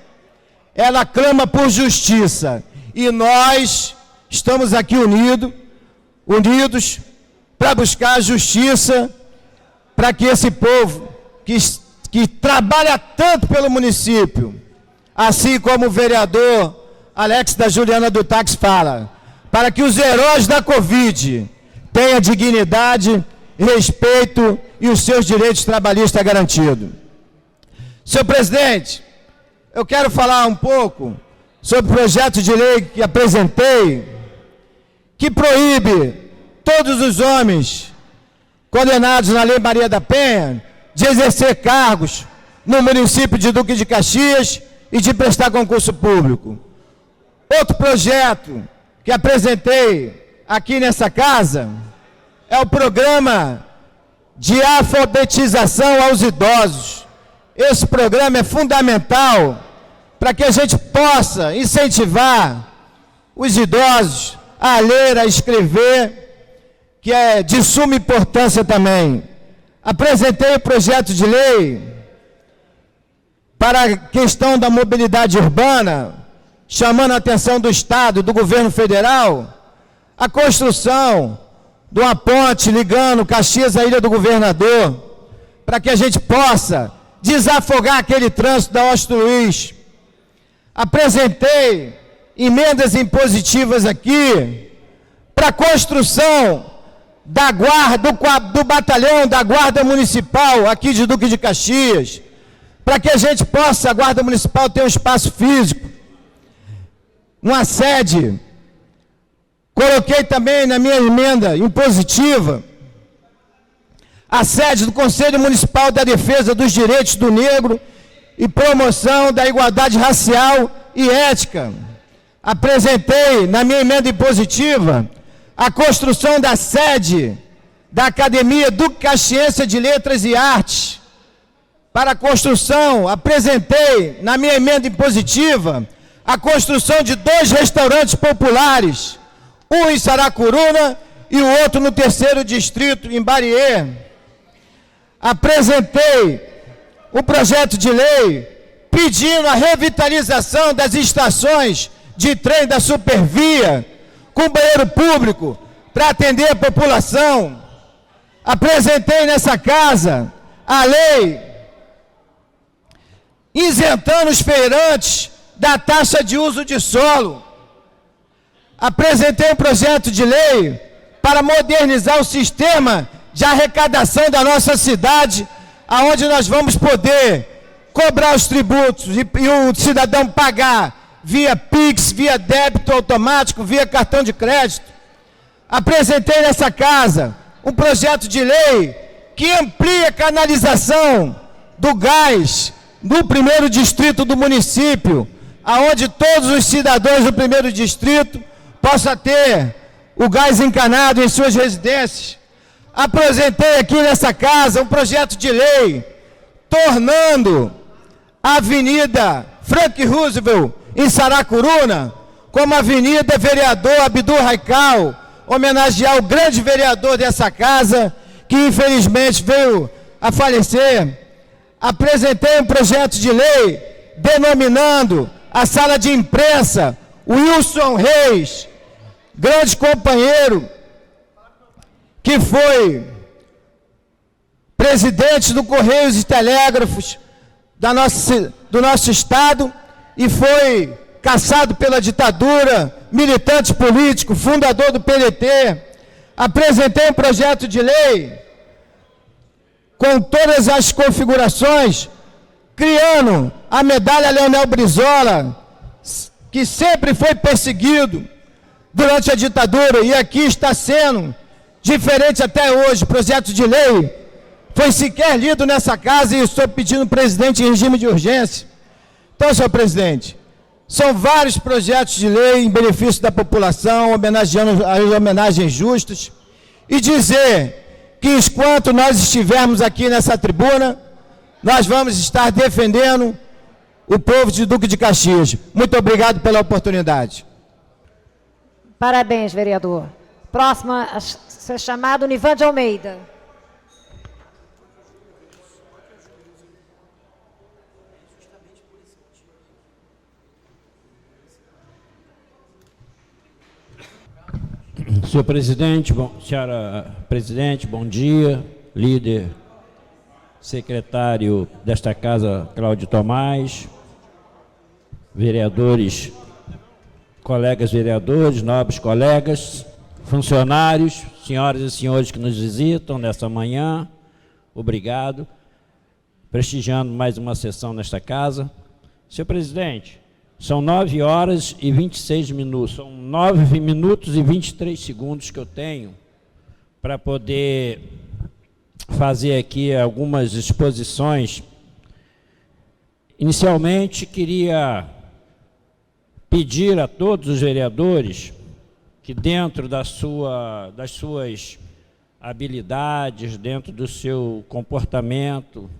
ela clama por justiça. E nós estamos aqui unidos para buscar a justiça, para que esse povo que trabalha tanto pelo município, assim como o vereador Alex da Juliana do Táxi fala, para que os heróis da Covid tenham dignidade, respeito e os seus direitos trabalhistas garantidos. Senhor presidente, eu quero falar um pouco sobre o projeto de lei que apresentei, que proíbe todos os homens condenados na Lei Maria da Penha de exercer cargos no município de Duque de Caxias e de prestar concurso público. Outro projeto que apresentei aqui nessa casa é o programa de alfabetização aos idosos. Esse programa é fundamental para que a gente possa incentivar os idosos a ler, a escrever, que é de suma importância também. Apresentei o projeto de lei para a questão da mobilidade urbana, chamando a atenção do Estado, do governo federal, a construção de uma ponte ligando Caxias à Ilha do Governador, para que a gente possa desafogar aquele trânsito da Washington Luiz. Apresentei emendas impositivas aqui para a construção da guarda, do batalhão da Guarda Municipal aqui de Duque de Caxias, para que a gente possa, a Guarda Municipal, ter um espaço físico, uma sede. Coloquei também na minha emenda impositiva a sede do Conselho Municipal da Defesa dos Direitos do Negro e promoção da igualdade racial e ética. Apresentei na minha emenda impositiva a construção da sede da Academia Duque Caxiense de Letras e Artes. Para a construção, apresentei na minha emenda impositiva a construção de 2 restaurantes populares, um em Saracuruna e o outro no 3º distrito, em Bariê. Apresentei um projeto de lei pedindo a revitalização das estações de trem da Supervia, com banheiro público, para atender a população. Apresentei nessa casa a lei isentando os feirantes da taxa de uso de solo. Apresentei um projeto de lei para modernizar o sistema de arrecadação da nossa cidade, aonde nós vamos poder cobrar os tributos e o cidadão pagar via Pix, via débito automático, via cartão de crédito. Apresentei nessa casa um projeto de lei que amplia a canalização do gás no 1º distrito do município, aonde todos os cidadãos do 1º distrito possam ter o gás encanado em suas residências. Apresentei aqui nessa casa um projeto de lei tornando a Avenida Frank Roosevelt em Saracuruna como Avenida Vereador Abdul Raical, homenagear o grande vereador dessa casa que infelizmente veio a falecer. Apresentei um projeto de lei denominando a sala de imprensa Wilson Reis, grande companheiro, que foi presidente do Correios e Telégrafos do nosso estado e foi caçado pela ditadura, militante político, fundador do PDT. Apresentei um projeto de lei com todas as configurações, criando a medalha Leonel Brizola, que sempre foi perseguido durante a ditadura, e aqui está sendo diferente até hoje. O projeto de lei foi sequer lido nessa casa e estou pedindo presidente em regime de urgência. Então, senhor presidente, são vários projetos de lei em benefício da população, homenageando as homenagens justas, e dizer que enquanto nós estivermos aqui nessa tribuna, nós vamos estar defendendo o povo de Duque de Caxias. Muito obrigado pela oportunidade. Parabéns, vereador. Próximo a ser chamado, Nivan de Almeida. Senhor presidente, senhora presidente, bom dia. Líder, secretário desta casa, Cláudio Tomás, vereadores, colegas vereadores, nobres colegas, funcionários, senhoras e senhores que nos visitam nesta manhã, obrigado, prestigiando mais uma sessão nesta casa. Senhor presidente, são 9 horas e 26 minutos, são 9 minutos e 23 segundos que eu tenho para poder fazer aqui algumas exposições. Inicialmente, queria pedir a todos os vereadores que dentro das suas habilidades, dentro do seu comportamento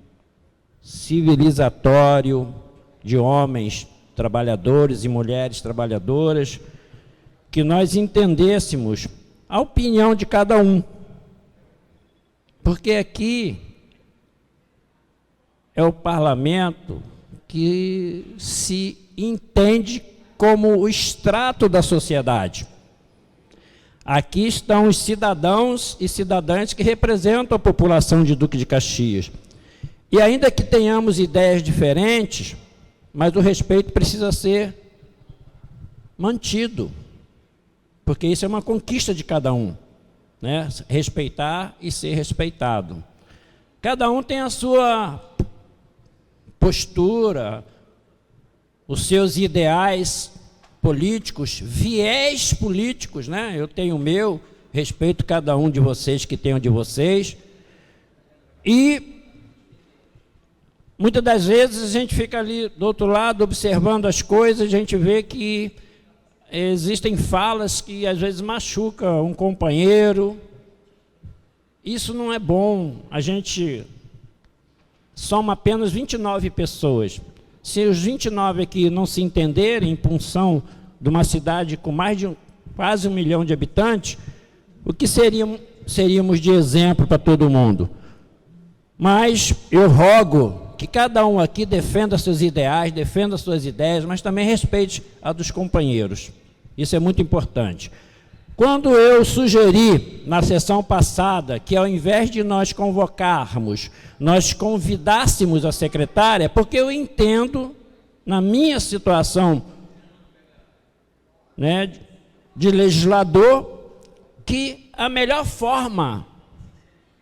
civilizatório de homens trabalhadores e mulheres trabalhadoras, que nós entendêssemos a opinião de cada um. Porque aqui é o parlamento que se entende como o extrato da sociedade. Aqui estão os cidadãos e cidadãs que representam a população de Duque de Caxias. E ainda que tenhamos ideias diferentes, mas o respeito precisa ser mantido, porque isso é uma conquista de cada um, né? Respeitar e ser respeitado. Cada um tem a sua postura, os seus ideais políticos, viés políticos, né? Eu tenho o meu, respeito cada um de vocês que tem o de vocês. E muitas das vezes a gente fica ali do outro lado observando as coisas, a gente vê que existem falas que às vezes machucam um companheiro. Isso não é bom. A gente soma apenas 29 pessoas. Se os 29 aqui não se entenderem em função de uma cidade com mais de quase 1 milhão de habitantes, o que seríamos de exemplo para todo mundo? Mas eu rogo que cada um aqui defenda seus ideais, defenda suas ideias, mas também respeite a dos companheiros. Isso é muito importante. Quando eu sugeri na sessão passada que ao invés de nós convocarmos, nós convidássemos a secretária, porque eu entendo, na minha situação, né, de legislador, que a melhor forma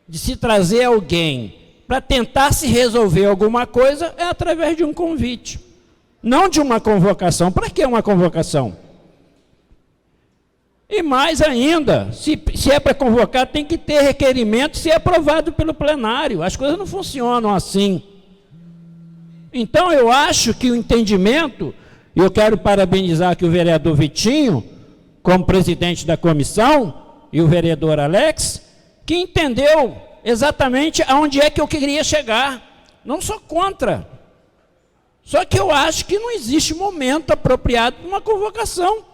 de se trazer alguém para tentar se resolver alguma coisa é através de um convite, não de uma convocação. Para que uma convocação? E mais ainda, se é para convocar, tem que ter requerimento e ser aprovado pelo plenário. As coisas não funcionam assim. Então, eu acho que o entendimento, e eu quero parabenizar aqui o vereador Vitinho, como presidente da comissão, e o vereador Alex, que entendeu exatamente aonde é que eu queria chegar. Não sou contra. Só que eu acho que não existe momento apropriado para uma convocação.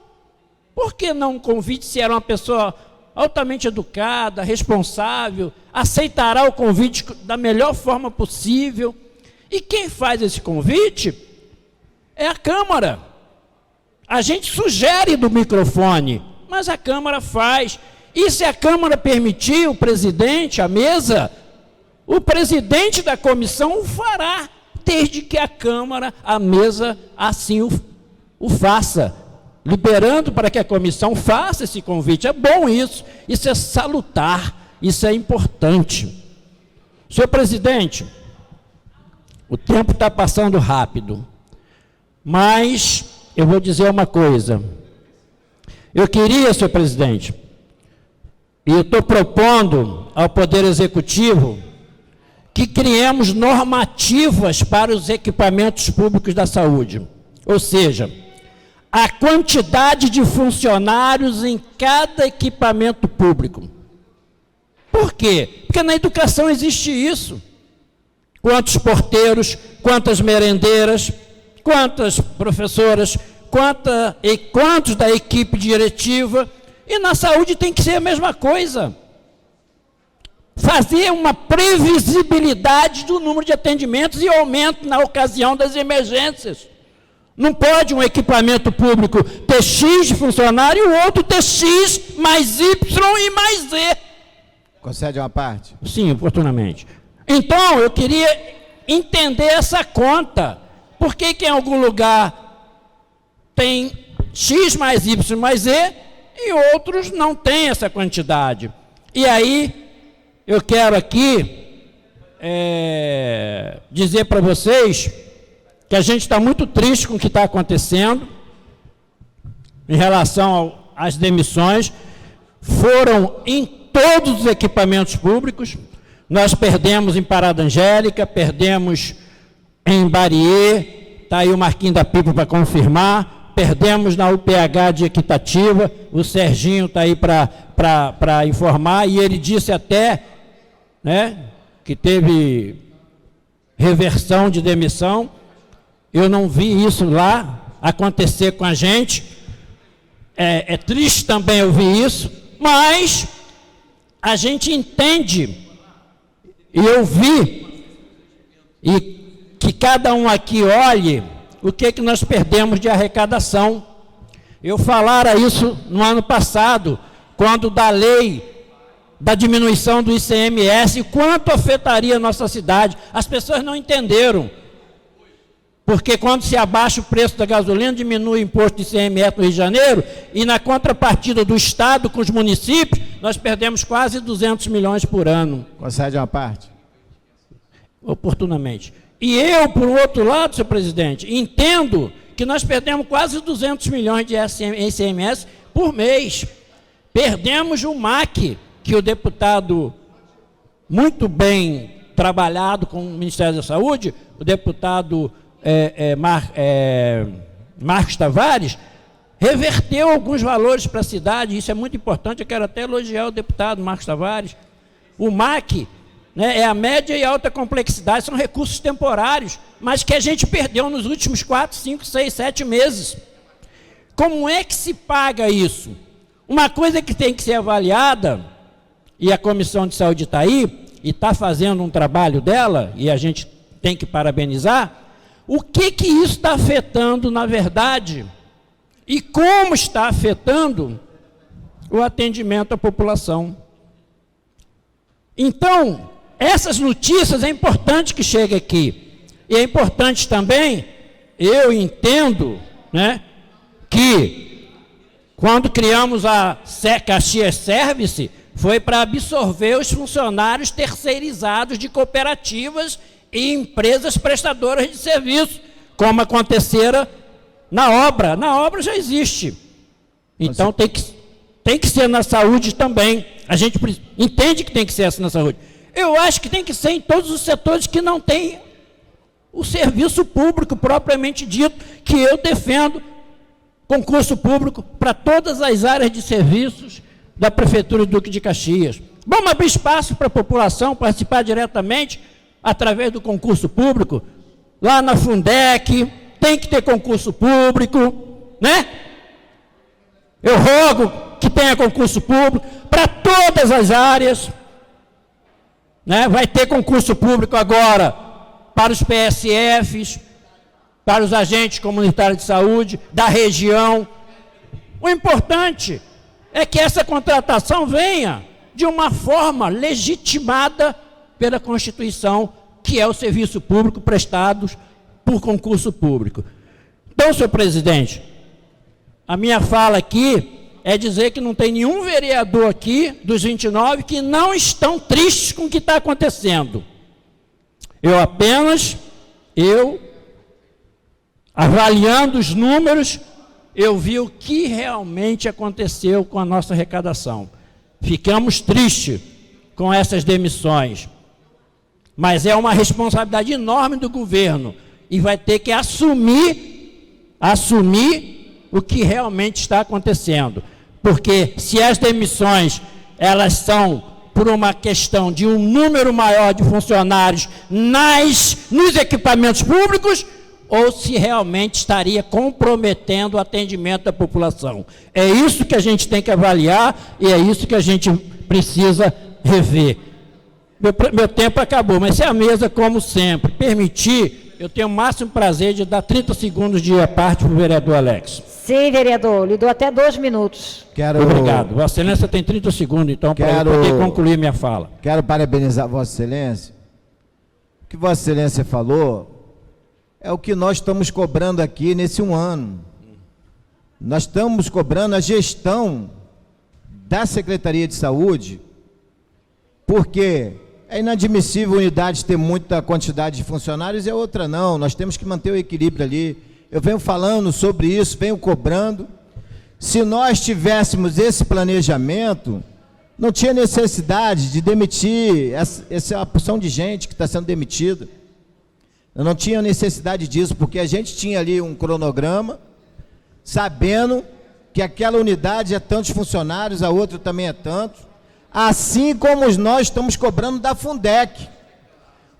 Por que não um convite se era uma pessoa altamente educada, responsável, aceitará o convite da melhor forma possível? E quem faz esse convite é a Câmara. A gente sugere do microfone, mas a Câmara faz. E se a Câmara permitir, o presidente, a mesa, o presidente da comissão o fará, desde que a Câmara, a mesa, assim o faça, liberando para que a comissão faça esse convite. É bom isso é salutar, isso é importante. Senhor presidente, o tempo está passando rápido, mas eu vou dizer uma coisa. Eu queria, senhor presidente, e eu estou propondo ao Poder Executivo que criemos normativas para os equipamentos públicos da saúde, ou seja, a quantidade de funcionários em cada equipamento público. Por quê? Porque na educação existe isso. Quantos porteiros, quantas merendeiras, quantas professoras, quantos da equipe diretiva. E na saúde tem que ser a mesma coisa. Fazer uma previsibilidade do número de atendimentos e aumento na ocasião das emergências. Não pode um equipamento público ter X de funcionário e o outro ter X mais Y e mais Z. Concede uma parte? Sim, oportunamente. Então, eu queria entender essa conta. Por que em algum lugar tem X mais Y mais Z e outros não têm essa quantidade? E aí, eu quero aqui dizer para vocês que a gente está muito triste com o que está acontecendo em relação às demissões. Foram em todos os equipamentos públicos. Nós perdemos em Parada Angélica, perdemos em Barier, está aí o Marquinhos da Pipa para confirmar, perdemos na UPH de Equitativa, o Serginho está aí para informar, e ele disse até, né, que teve reversão de demissão. Eu não vi isso lá acontecer com a gente. É triste também ouvir isso, mas a gente entende, e eu vi, e que cada um aqui olhe o que nós perdemos de arrecadação. Eu falara isso no ano passado, quando da lei da diminuição do ICMS, quanto afetaria a nossa cidade. As pessoas não entenderam. Porque quando se abaixa o preço da gasolina, diminui o imposto de ICMS no Rio de Janeiro, e na contrapartida do Estado com os municípios, nós perdemos quase 200 milhões por ano. Concede uma parte? Oportunamente. E eu, por outro lado, senhor presidente, entendo que nós perdemos quase 200 milhões de ICMS por mês. Perdemos o MAC, que o deputado, muito bem trabalhado com o Ministério da Saúde, o deputado Marcos Tavares, reverteu alguns valores para a cidade. Isso é muito importante. Eu quero até elogiar o deputado Marcos Tavares. O MAC, né, é a média e alta complexidade, são recursos temporários, mas que a gente perdeu nos últimos 4, 5, 6, 7 meses. Como é que se paga isso? Uma coisa que tem que ser avaliada, e a Comissão de Saúde está aí, e está fazendo um trabalho dela, e a gente tem que parabenizar, o que isso está afetando, na verdade, e como está afetando o atendimento à população. Então, essas notícias é importante que chegue aqui. E é importante também, eu entendo, né, que quando criamos a Caxias Service, foi para absorver os funcionários terceirizados de cooperativas e empresas prestadoras de serviço, como acontecera na obra. Na obra já existe. Então tem que ser na saúde também. A gente entende que tem que ser assim na saúde. Eu acho que tem que ser em todos os setores que não tem o serviço público propriamente dito, que eu defendo concurso público para todas as áreas de serviços da Prefeitura do Duque de Caxias. Vamos abrir espaço para a população participar diretamente através do concurso público. Lá na Fundec tem que ter concurso público, né? Eu rogo que tenha concurso público para todas as áreas, né? Vai ter concurso público agora para os PSFs, para os agentes comunitários de saúde da região. O importante é que essa contratação venha de uma forma legitimada pela Constituição, que é o serviço público prestado por concurso público. Então, senhor presidente, a minha fala aqui é dizer que não tem nenhum vereador aqui, dos 29, que não estão tristes com o que está acontecendo. Avaliando os números, eu vi o que realmente aconteceu com a nossa arrecadação. Ficamos tristes com essas demissões, mas é uma responsabilidade enorme do governo, e vai ter que assumir o que realmente está acontecendo. Porque se as demissões, elas são por uma questão de um número maior de funcionários nos equipamentos públicos, ou se realmente estaria comprometendo o atendimento da população. É isso que a gente tem que avaliar, e é isso que a gente precisa rever. Meu tempo acabou, mas se a mesa, como sempre, permitir, eu tenho o máximo prazer de dar 30 segundos de parte para o vereador Alex. Sim, vereador, lhe dou até 2 minutos. Obrigado. Vossa Excelência tem 30 segundos, então, para eu poder concluir minha fala. Quero parabenizar Vossa Excelência. O que Vossa Excelência falou é o que nós estamos cobrando aqui nesse 1 ano. Nós estamos cobrando a gestão da Secretaria de Saúde, porque é inadmissível unidades ter muita quantidade de funcionários e a outra não. Nós temos que manter o equilíbrio ali. Eu venho falando sobre isso, venho cobrando. Se nós tivéssemos esse planejamento, não tinha necessidade de demitir essa porção de gente que está sendo demitida. Eu não tinha necessidade disso, porque a gente tinha ali um cronograma, sabendo que aquela unidade é tantos funcionários, a outra também é tanto, assim como nós estamos cobrando da Fundec,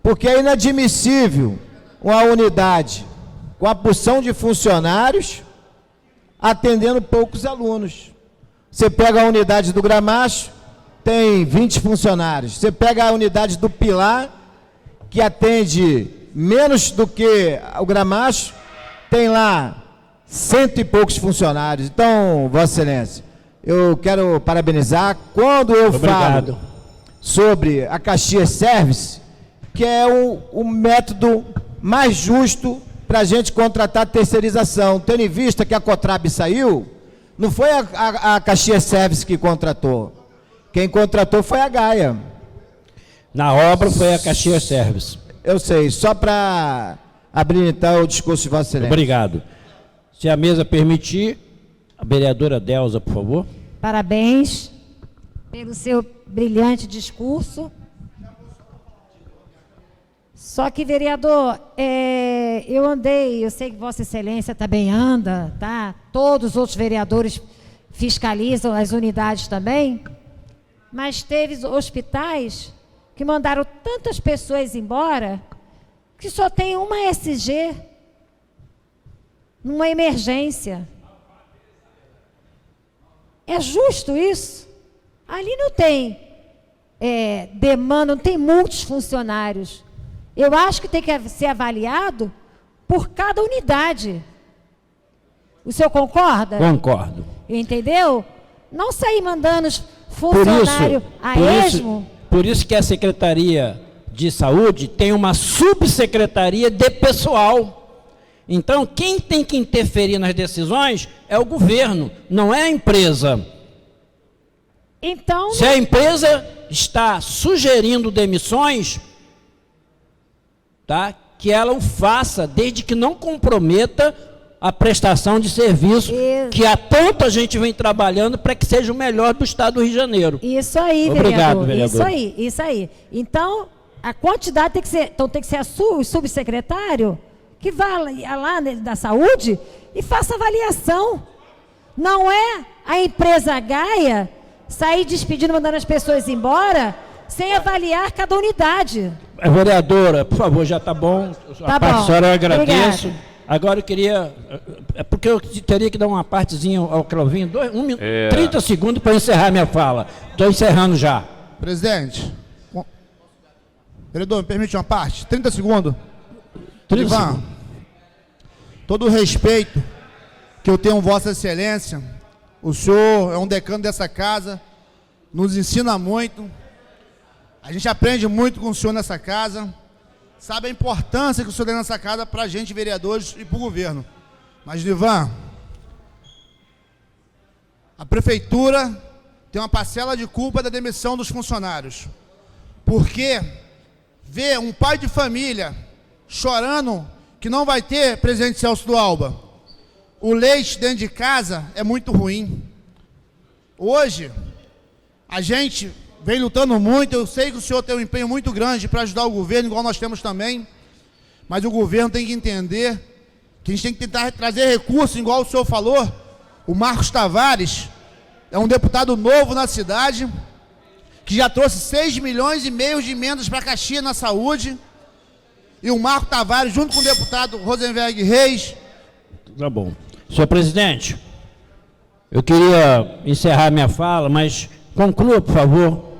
porque é inadmissível uma unidade com a porção de funcionários atendendo poucos alunos. Você pega a unidade do Gramacho, tem 20 funcionários. Você pega a unidade do Pilar, que atende menos do que o Gramacho, tem lá 100 e poucos funcionários. Então, Vossa Excelência, eu quero parabenizar. Quando eu falo sobre a Caxias Service, que é o método mais justo para a gente contratar terceirização, tendo em vista que a Cotrab saiu, não foi a Caxias Service que contratou. Quem contratou foi a Gaia. Na obra foi a Caxias Service. Eu sei, só para habilitar o discurso de Vossa Excelência. Obrigado. Se a mesa permitir, a vereadora Delza, por favor. Parabéns pelo seu brilhante discurso. Só que, vereador, eu sei que Vossa Excelência também anda, tá? Todos os outros vereadores fiscalizam as unidades também, mas teve hospitais que mandaram tantas pessoas embora que só tem uma SG numa emergência. É justo isso? Ali não tem demanda, não tem muitos funcionários. Eu acho que tem que ser avaliado por cada unidade. O senhor concorda? Concordo. Entendeu? Não sair mandando funcionário a esmo. Por isso que a Secretaria de Saúde tem uma subsecretaria de pessoal. Então, quem tem que interferir nas decisões é o governo, não é a empresa. Então, se a empresa está sugerindo demissões, tá? Que ela o faça, desde que não comprometa a prestação de serviço que há tanto a gente vem trabalhando para que seja o melhor do estado do Rio de Janeiro. Isso aí, obrigado, vereador. Isso aí. Então, a quantidade tem que ser, o subsecretário que vá lá da saúde e faça avaliação. Não é a empresa Gaia sair despedindo, mandando as pessoas embora, sem avaliar cada unidade. Vereadora, por favor, já está bom. Tá a parte da senhora eu agradeço. Obrigada. Agora eu queria... porque eu teria que dar uma partezinha ao Clovinho, 30 segundos para encerrar minha fala. Estou encerrando já. Presidente, vereador, me permite uma parte? 30 segundos. 30 Ivan, segundos. todo o respeito que eu tenho, Vossa Excelência, o senhor é um decano dessa casa, nos ensina muito, a gente aprende muito com o senhor nessa casa, sabe a importância que o senhor tem nessa casa para a gente, vereadores, e para o governo. Mas, Ivan, a prefeitura tem uma parcela de culpa da demissão dos funcionários, porque ver um pai de família chorando que não vai ter presidente Celso do Alba, o leite dentro de casa é muito ruim. Hoje, a gente vem lutando muito, eu sei que o senhor tem um empenho muito grande para ajudar o governo, igual nós temos também, mas o governo tem que entender que a gente tem que tentar trazer recursos, igual o senhor falou. O Marcos Tavares é um deputado novo na cidade, que já trouxe 6,5 milhões de emendas para Caxias na saúde, e o Marcos Tavares, junto com o deputado Rosenberg Reis. Tá bom. Senhor presidente, eu queria encerrar minha fala, mas conclua, por favor,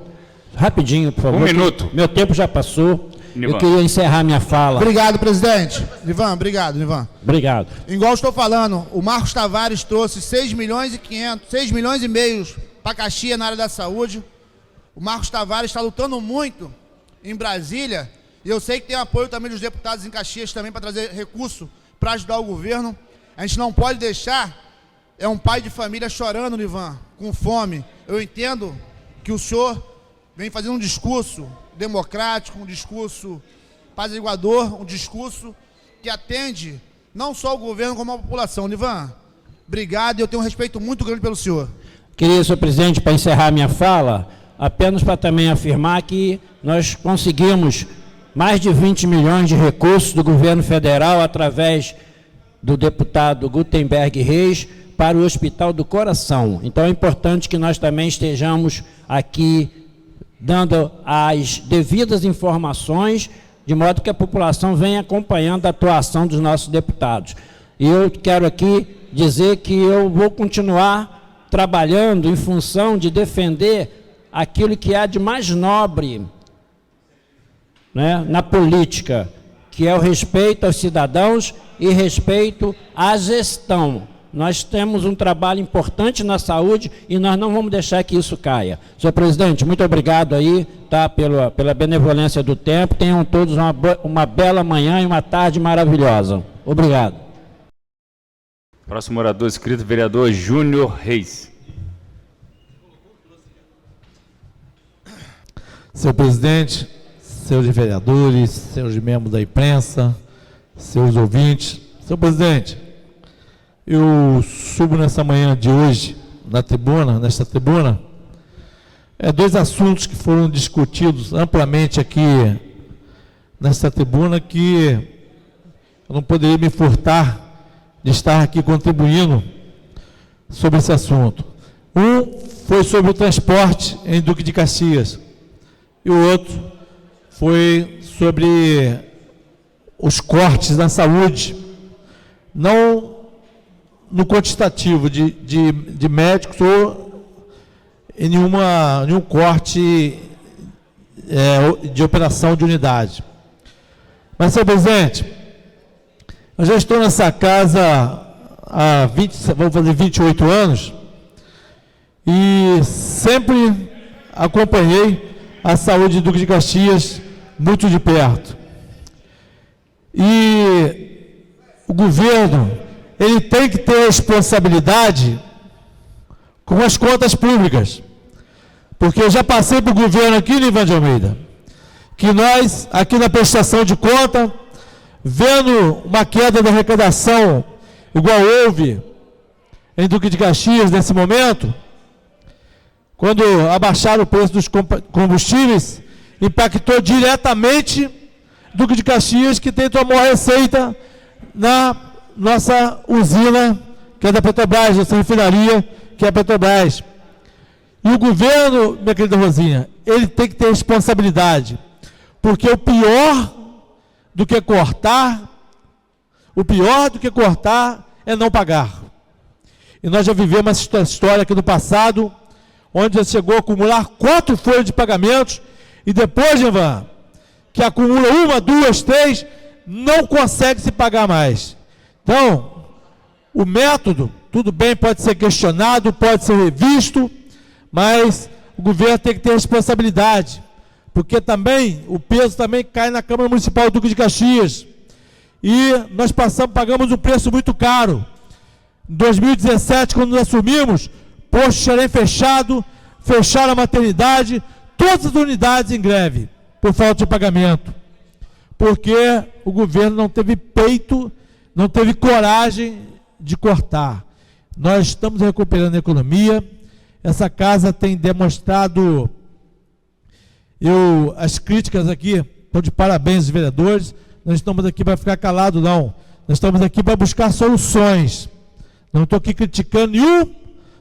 rapidinho, por favor. 1 minuto. Meu tempo já passou. Nivan. Eu queria encerrar minha fala. Obrigado, presidente. Ivan, obrigado, Ivan. Obrigado. Igual estou falando, o Marcos Tavares trouxe 6,5 milhões para Caxias na área da saúde. O Marcos Tavares está lutando muito em Brasília, e eu sei que tem apoio também dos deputados em Caxias também para trazer recurso para ajudar o governo. A gente não pode deixar um pai de família chorando, Ivan, com fome. Eu entendo que o senhor vem fazendo um discurso democrático, um discurso apaziguador, um discurso que atende não só o governo como a população. Ivan, obrigado, e eu tenho um respeito muito grande pelo senhor. Queria, senhor presidente, para encerrar minha fala, apenas para também afirmar que nós conseguimos mais de 20 milhões de recursos do governo federal através do deputado Gutenberg Reis para o Hospital do Coração. Então é importante que nós também estejamos aqui dando as devidas informações, de modo que a população venha acompanhando a atuação dos nossos deputados. E eu quero aqui dizer que eu vou continuar trabalhando em função de defender aquilo que há de mais nobre, né, na política, que é o respeito aos cidadãos e respeito à gestão. Nós temos um trabalho importante na saúde e nós não vamos deixar que isso caia. Senhor presidente, muito obrigado aí, tá, pela benevolência do tempo. Tenham todos uma bela manhã e uma tarde maravilhosa. Obrigado. Próximo orador inscrito, vereador Júnior Reis. Senhor presidente, senhores vereadores, senhores membros da imprensa, senhores ouvintes. Senhor presidente, eu subo nessa manhã de hoje, nesta tribuna, dois assuntos que foram discutidos amplamente aqui nesta tribuna, que eu não poderia me furtar de estar aqui contribuindo sobre esse assunto. Um foi sobre o transporte em Duque de Caxias, e o outro foi sobre os cortes na saúde, não no quantitativo de médicos ou em nenhum corte de operação de unidade. Mas, senhor presidente, eu já estou nessa casa há vamos fazer 28 anos e sempre acompanhei a saúde de Duque de Caxias muito de perto. E o governo, ele tem que ter responsabilidade com as contas públicas. Porque eu já passei para o governo aqui, Nivan de Almeida, que nós, aqui na prestação de conta, vendo uma queda da arrecadação, igual houve em Duque de Caxias nesse momento, quando abaixaram o preço dos combustíveis, impactou diretamente Duque de Caxias, que tem a maior receita na nossa usina, que é da Petrobras, nossa refinaria, que é a Petrobras. E o governo, minha querida Rosinha, ele tem que ter responsabilidade, porque o pior do que cortar é não pagar. E nós já vivemos essa história aqui no passado, onde já chegou a acumular 4 folhas de pagamentos, e depois, Ivan, que acumula 1, 2, 3, não consegue se pagar mais. Então, o método, tudo bem, pode ser questionado, pode ser revisto, mas o governo tem que ter responsabilidade, porque também, o peso também cai na Câmara Municipal do Duque de Caxias, e nós pagamos um preço muito caro. Em 2017, quando nós assumimos, posto Xerém fechado, fecharam a maternidade, todas as unidades em greve, por falta de pagamento, porque o governo não teve peito, não teve coragem de cortar. Nós estamos recuperando a economia, essa casa tem demonstrado, as críticas aqui, estão de parabéns os vereadores, nós estamos aqui para ficar calado não, nós estamos aqui para buscar soluções, não estou aqui criticando nenhum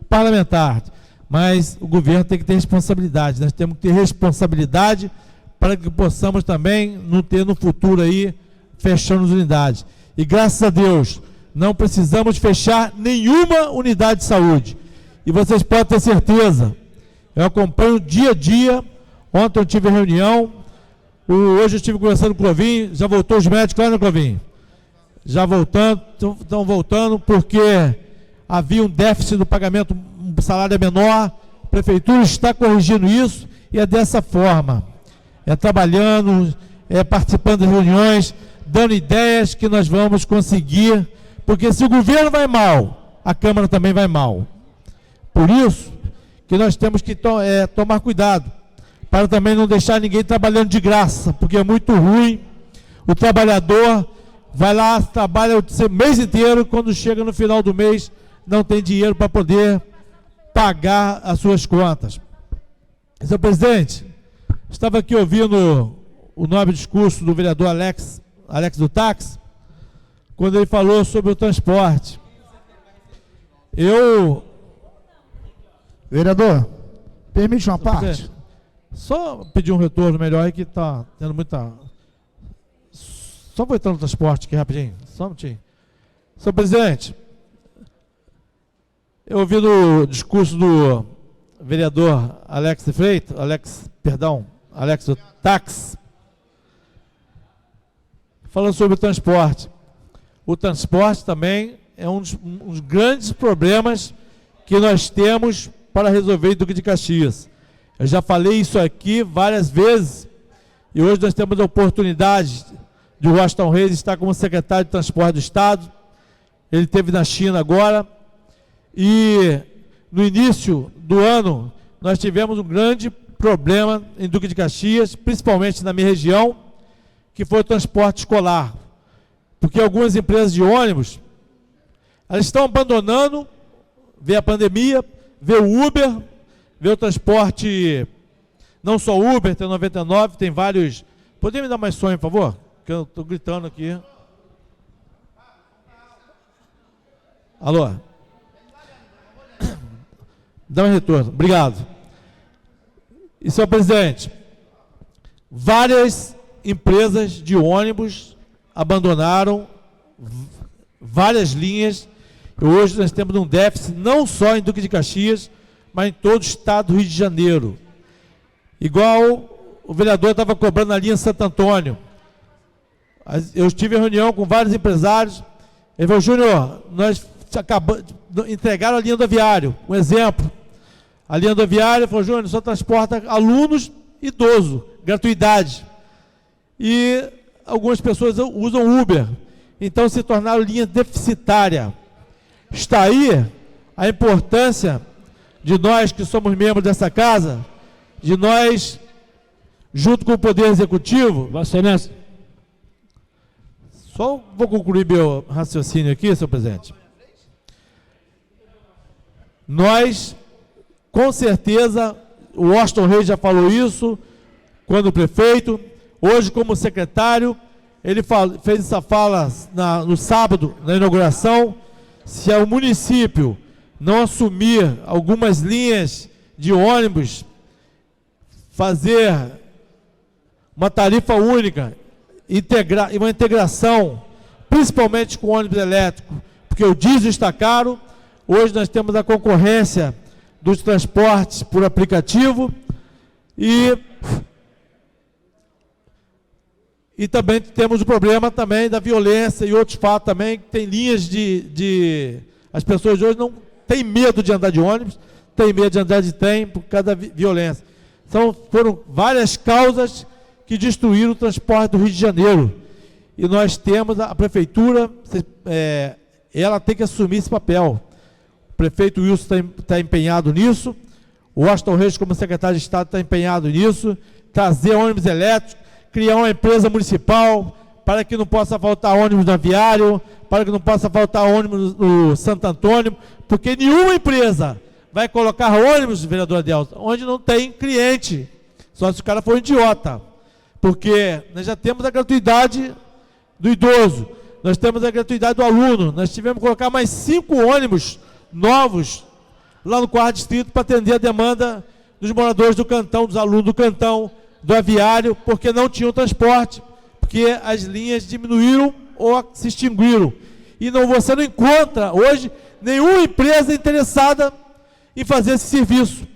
parlamentar, mas o governo tem que ter responsabilidade, nós temos que ter responsabilidade para que possamos também não ter no futuro aí, fechando as unidades. E graças a Deus, não precisamos fechar nenhuma unidade de saúde. E vocês podem ter certeza, eu acompanho dia a dia, ontem eu tive reunião, hoje eu estive conversando com o Clovinho, já voltou os médicos lá no Clovinho? Já voltando, estão voltando porque havia um déficit do pagamento, um salário menor, a prefeitura está corrigindo isso e é dessa forma, trabalhando, participando das reuniões, dando ideias que nós vamos conseguir, porque se o governo vai mal, a Câmara também vai mal. Por isso que nós temos que tomar cuidado, para também não deixar ninguém trabalhando de graça, porque é muito ruim, o trabalhador vai lá, trabalha o mês inteiro, quando chega no final do mês, não tem dinheiro para poder pagar as suas contas. Senhor presidente, estava aqui ouvindo o nobre discurso do vereador Alex do Táxi, quando ele falou sobre o transporte. Vereador, permite uma parte? Só pedir um retorno melhor aí que está tendo muita... Só vou entrar no transporte aqui rapidinho, só um minutinho. Senhor presidente, eu ouvi no discurso do vereador Alex Tax, falando sobre o transporte. O transporte também é um dos grandes problemas que nós temos para resolver em Duque de Caxias. Eu já falei isso aqui várias vezes e hoje nós temos a oportunidade de Washington Reis estar como secretário de Transporte do Estado. Ele esteve na China agora e no início do ano nós tivemos um grande problema em Duque de Caxias, principalmente na minha região, que foi o transporte escolar. Porque algumas empresas de ônibus, elas estão abandonando, vê a pandemia, vê o Uber, vê o transporte, não só Uber, tem 99, tem vários... Poderia me dar mais som, por favor? Que eu estou gritando aqui. Alô? Dá um retorno. Obrigado. E, senhor presidente, várias empresas de ônibus abandonaram várias linhas. E hoje nós temos um déficit não só em Duque de Caxias, mas em todo o estado do Rio de Janeiro. Igual o vereador estava cobrando a linha Santo Antônio. Eu estive em reunião com vários empresários. Ele falou: Júnior, nós acabamos de entregar a linha do aviário. Um exemplo. A linha do aviário, falou: Júnior, só transporta alunos idosos, gratuidade. E algumas pessoas usam Uber. Então se tornaram linha deficitária. Está aí a importância de nós que somos membros dessa casa, de nós, junto com o Poder Executivo... Vossa Excelência. Só vou concluir meu raciocínio aqui, senhor presidente. Nós, com certeza, o Washington Reis já falou isso, quando prefeito, hoje como secretário, ele fez essa fala no sábado, na inauguração. Se o município não assumir algumas linhas de ônibus, fazer uma tarifa única, uma integração, principalmente com o ônibus elétrico, porque o diesel está caro. Hoje nós temos a concorrência dos transportes por aplicativo e também temos o problema também da violência e outros fatos também, que tem linhas as pessoas de hoje não têm medo de andar de ônibus, têm medo de andar de trem por causa da violência. Então foram várias causas que destruíram o transporte do Rio de Janeiro. E nós temos a prefeitura, ela tem que assumir esse papel. O prefeito Wilson está empenhado nisso, o Washington Reis, como secretário de Estado, está empenhado nisso, trazer ônibus elétricos, criar uma empresa municipal, para que não possa faltar ônibus no aviário, para que não possa faltar ônibus no Santo Antônio, porque nenhuma empresa vai colocar ônibus, vereador Adelson, onde não tem cliente, só se o cara for um idiota. Porque nós já temos a gratuidade do idoso, nós temos a gratuidade do aluno, nós tivemos que colocar mais 5 ônibus novos lá no 4º distrito para atender a demanda dos moradores do cantão, dos alunos do cantão, do aviário, porque não tinham transporte, porque as linhas diminuíram ou se extinguiram. E você não encontra hoje nenhuma empresa interessada em fazer esse serviço.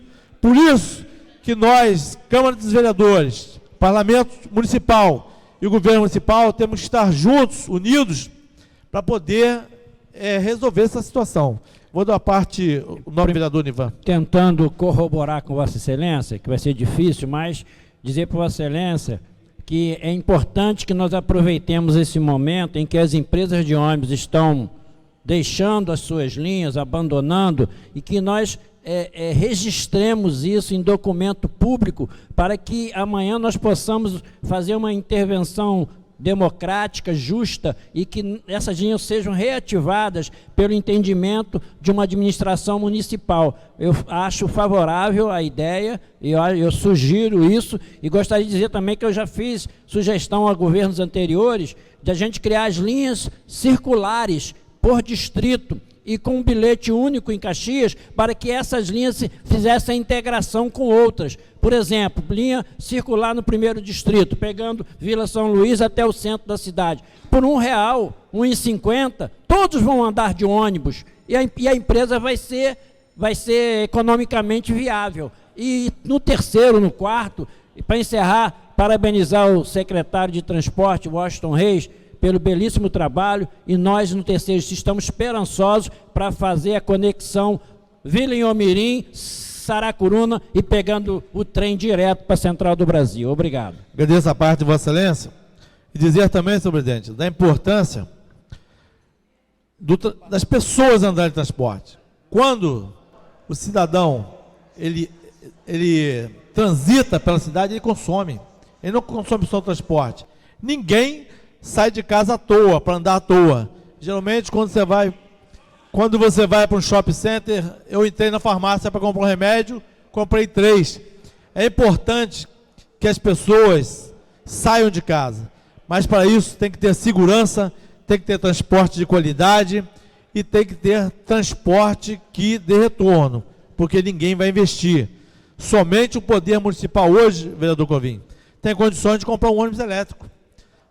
Por isso que nós, Câmara dos Vereadores, Parlamento Municipal e o Governo Municipal, temos que estar juntos, unidos, para poder resolver essa situação. Vou dar a parte, o nobre vereador Nivan. Tentando corroborar com Vossa Excelência, que vai ser difícil, mas dizer para Vossa Excelência que é importante que nós aproveitemos esse momento em que as empresas de ônibus estão deixando as suas linhas, abandonando, e que nós registremos isso em documento público, para que amanhã nós possamos fazer uma intervenção democrática, justa, e que essas linhas sejam reativadas pelo entendimento de uma administração municipal. Eu acho favorável a ideia, e eu sugiro isso, e gostaria de dizer também que eu já fiz sugestão a governos anteriores de a gente criar as linhas circulares por distrito, e com um bilhete único em Caxias, para que essas linhas fizessem a integração com outras. Por exemplo, linha circular no 1º distrito, pegando Vila São Luís até o centro da cidade. Por R$1, R$1,50, todos vão andar de ônibus, e a empresa vai ser economicamente viável. E no 3º, no 4º, para encerrar, parabenizar o secretário de Transporte, Washington Reis, pelo belíssimo trabalho, e nós no 3º estamos esperançosos para fazer a conexão Vila Inhomirim, Saracuruna, e pegando o trem direto para a Central do Brasil. Obrigado. Agradeço a parte de Vossa Excelência, e dizer também, senhor presidente, da importância das pessoas andarem de transporte. Quando o cidadão ele transita pela cidade, ele consome. Ele não consome só o transporte. Ninguém sai de casa à toa, para andar à toa. Geralmente, quando você vai para um shopping center, eu entrei na farmácia para comprar um remédio, comprei 3. É importante que as pessoas saiam de casa, mas para isso tem que ter segurança, tem que ter transporte de qualidade e tem que ter transporte que dê retorno, porque ninguém vai investir. Somente o poder municipal hoje, vereador Covim, tem condições de comprar um ônibus elétrico.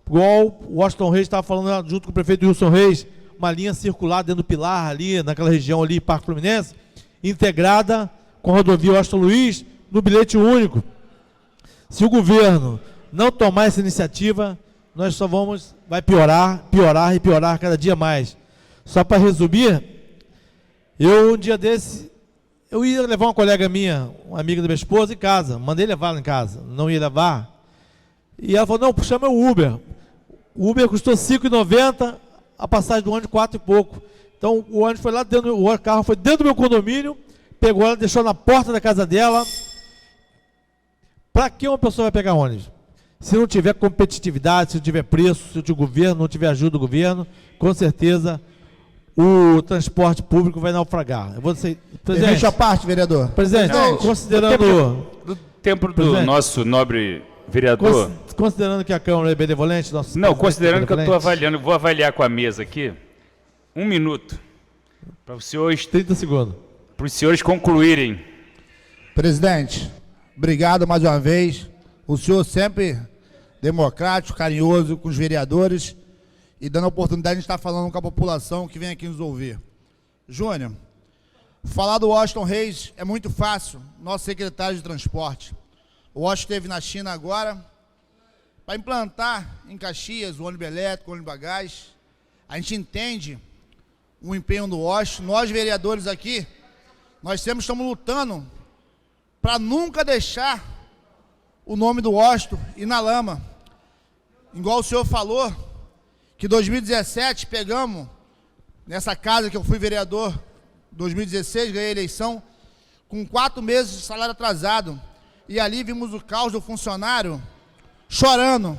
Igual o Washington Reis estava falando junto com o prefeito Wilson Reis, uma linha circular dentro do Pilar, ali, naquela região ali, Parque Fluminense, integrada com a rodovia Washington Luiz, no bilhete único. Se o governo não tomar essa iniciativa, nós só vai piorar e piorar cada dia mais. Só para resumir, um dia desse, eu ia levar uma colega minha, uma amiga da minha esposa, em casa, mandei levar ela em casa, não ia levar, e ela falou, não, chama o Uber. O Uber custou R$ 5,90, a passagem do ônibus 4 e pouco. Então o ônibus foi lá dentro, o carro foi dentro do meu condomínio, pegou ela, deixou na porta da casa dela. Para que uma pessoa vai pegar ônibus? Se não tiver competitividade, se não tiver preço, se o governo não tiver ajuda do governo, com certeza o transporte público vai naufragar. Eu vou dizer, presidente, deixa a parte, vereador. Presidente, considerando do tempo do nosso nobre vereador, considerando que a Câmara é benevolente, considerando que eu estou avaliando, vou avaliar com a mesa aqui, 1 minuto, para os senhores, 30 segundos, para os senhores concluírem. Presidente, obrigado mais uma vez. O senhor sempre democrático, carinhoso com os vereadores e dando a oportunidade de estar falando com a população que vem aqui nos ouvir. Júnior, falar do Washington Reis é muito fácil, nosso secretário de transporte. O Washington esteve na China agora para implantar em Caxias o ônibus elétrico, o ônibus a gás. A gente entende o empenho do Washington. Nós, vereadores aqui, nós sempre estamos lutando para nunca deixar o nome do Washington ir na lama. Igual o senhor falou, que em 2017 pegamos, nessa casa que eu fui vereador, 2016, ganhei a eleição, com 4 meses de salário atrasado. E ali vimos o caos do funcionário chorando.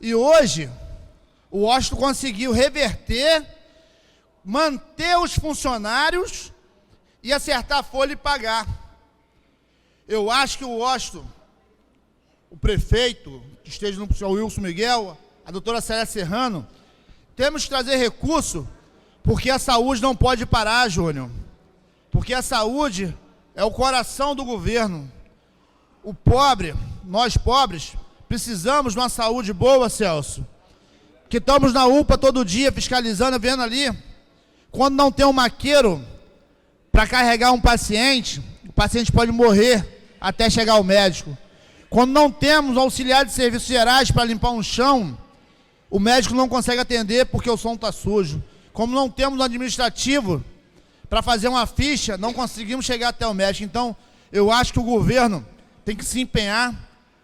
E hoje, o Washington conseguiu reverter, manter os funcionários e acertar a folha e pagar. Eu acho que o Washington, o prefeito, que esteja no senhor Wilson Miguel, a doutora Célia Serrano, temos que trazer recurso, porque a saúde não pode parar, Júnior. Porque a saúde é o coração do governo. O pobre, nós pobres, precisamos de uma saúde boa, Celso. Que estamos na UPA todo dia, fiscalizando, vendo ali. Quando não tem um maqueiro para carregar um paciente, o paciente pode morrer até chegar ao médico. Quando não temos auxiliar de serviços gerais para limpar um chão, o médico não consegue atender porque o som está sujo. Como não temos um administrativo para fazer uma ficha, não conseguimos chegar até o médico. Então, eu acho que o governo tem que se empenhar,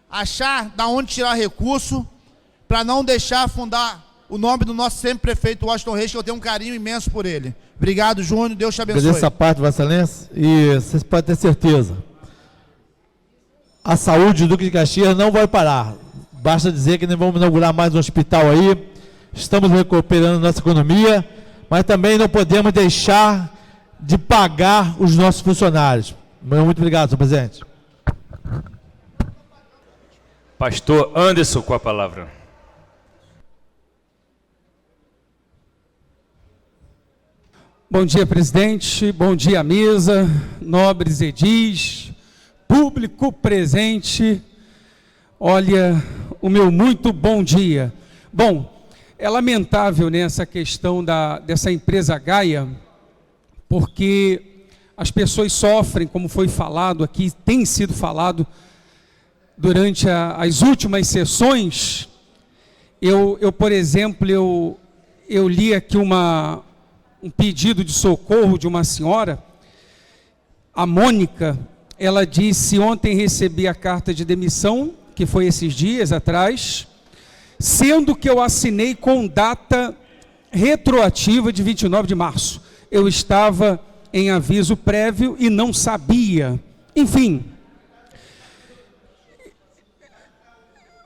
achar da onde tirar recurso, para não deixar afundar o nome do nosso sempre prefeito Washington Reis, que eu tenho um carinho imenso por ele. Obrigado, Júnior, Deus te abençoe. Agradeço essa parte, Vossa Excelência, e vocês podem ter certeza, a saúde do Duque de Caxias não vai parar. Basta dizer que nós vamos inaugurar mais um hospital aí, estamos recuperando nossa economia, mas também não podemos deixar de pagar os nossos funcionários. Muito obrigado, senhor presidente. Pastor Anderson com a palavra. Bom dia, presidente. Bom dia, mesa, nobres edis, público presente. Olha, o meu muito bom dia. Bom, é lamentável nessa questão dessa empresa Gaia, porque as pessoas sofrem, como foi falado aqui, tem sido falado durante as últimas sessões. Por exemplo, eu li aqui um pedido de socorro de uma senhora, a Mônica. Ela disse: ontem recebi a carta de demissão, que foi esses dias atrás, sendo que eu assinei com data retroativa de 29 de março. Eu estava em aviso prévio e não sabia. Enfim,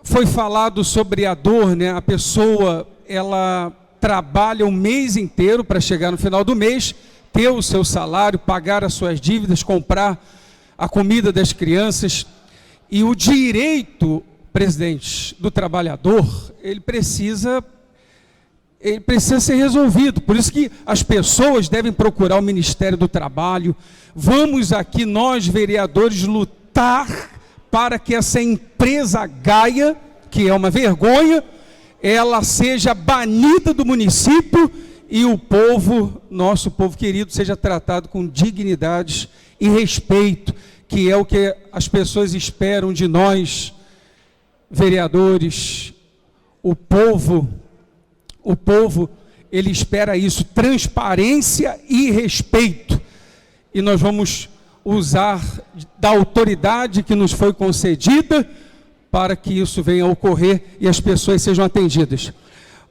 foi falado sobre a dor, né? A pessoa, ela trabalha um mês inteiro para chegar no final do mês, ter o seu salário, pagar as suas dívidas, comprar a comida das crianças. E o direito, presidente, do trabalhador, ele precisa ser resolvido. Por isso que as pessoas devem procurar o Ministério do Trabalho. Vamos aqui, nós vereadores, lutar para que essa empresa Gaia, que é uma vergonha, ela seja banida do município e o povo, nosso povo querido, seja tratado com dignidade e respeito, que é o que as pessoas esperam de nós, vereadores. O povo, ele espera isso, transparência e respeito. E nós vamos usar da autoridade que nos foi concedida para que isso venha a ocorrer e as pessoas sejam atendidas.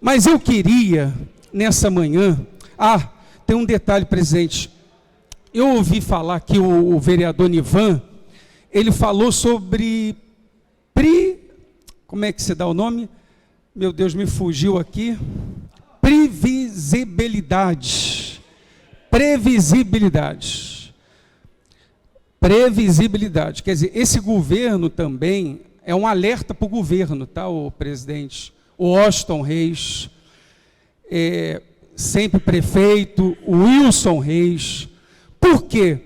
Mas eu queria, nessa manhã... tem um detalhe, presidente. Eu ouvi falar que o vereador Nivan, ele falou sobre... Como é que se dá o nome? Meu Deus, me fugiu aqui. Previsibilidade. Quer dizer, esse governo também é um alerta para o governo, tá, o presidente? O Washington Reis, sempre prefeito, o Wilson Reis. Por quê?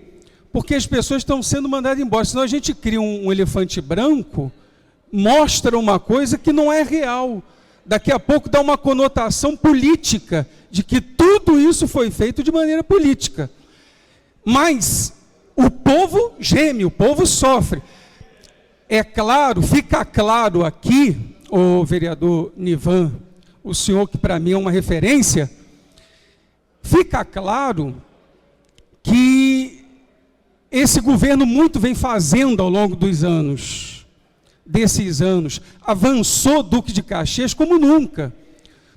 Porque as pessoas estão sendo mandadas embora. Senão a gente cria um elefante branco, mostra uma coisa que não é real. Daqui a pouco dá uma conotação política, de que tudo isso foi feito de maneira política. Mas o povo geme, o povo sofre. É claro, fica claro aqui, o vereador Nivan, o senhor que para mim é uma referência, fica claro que esse governo muito vem fazendo ao longo desses anos, avançou Duque de Caxias como nunca,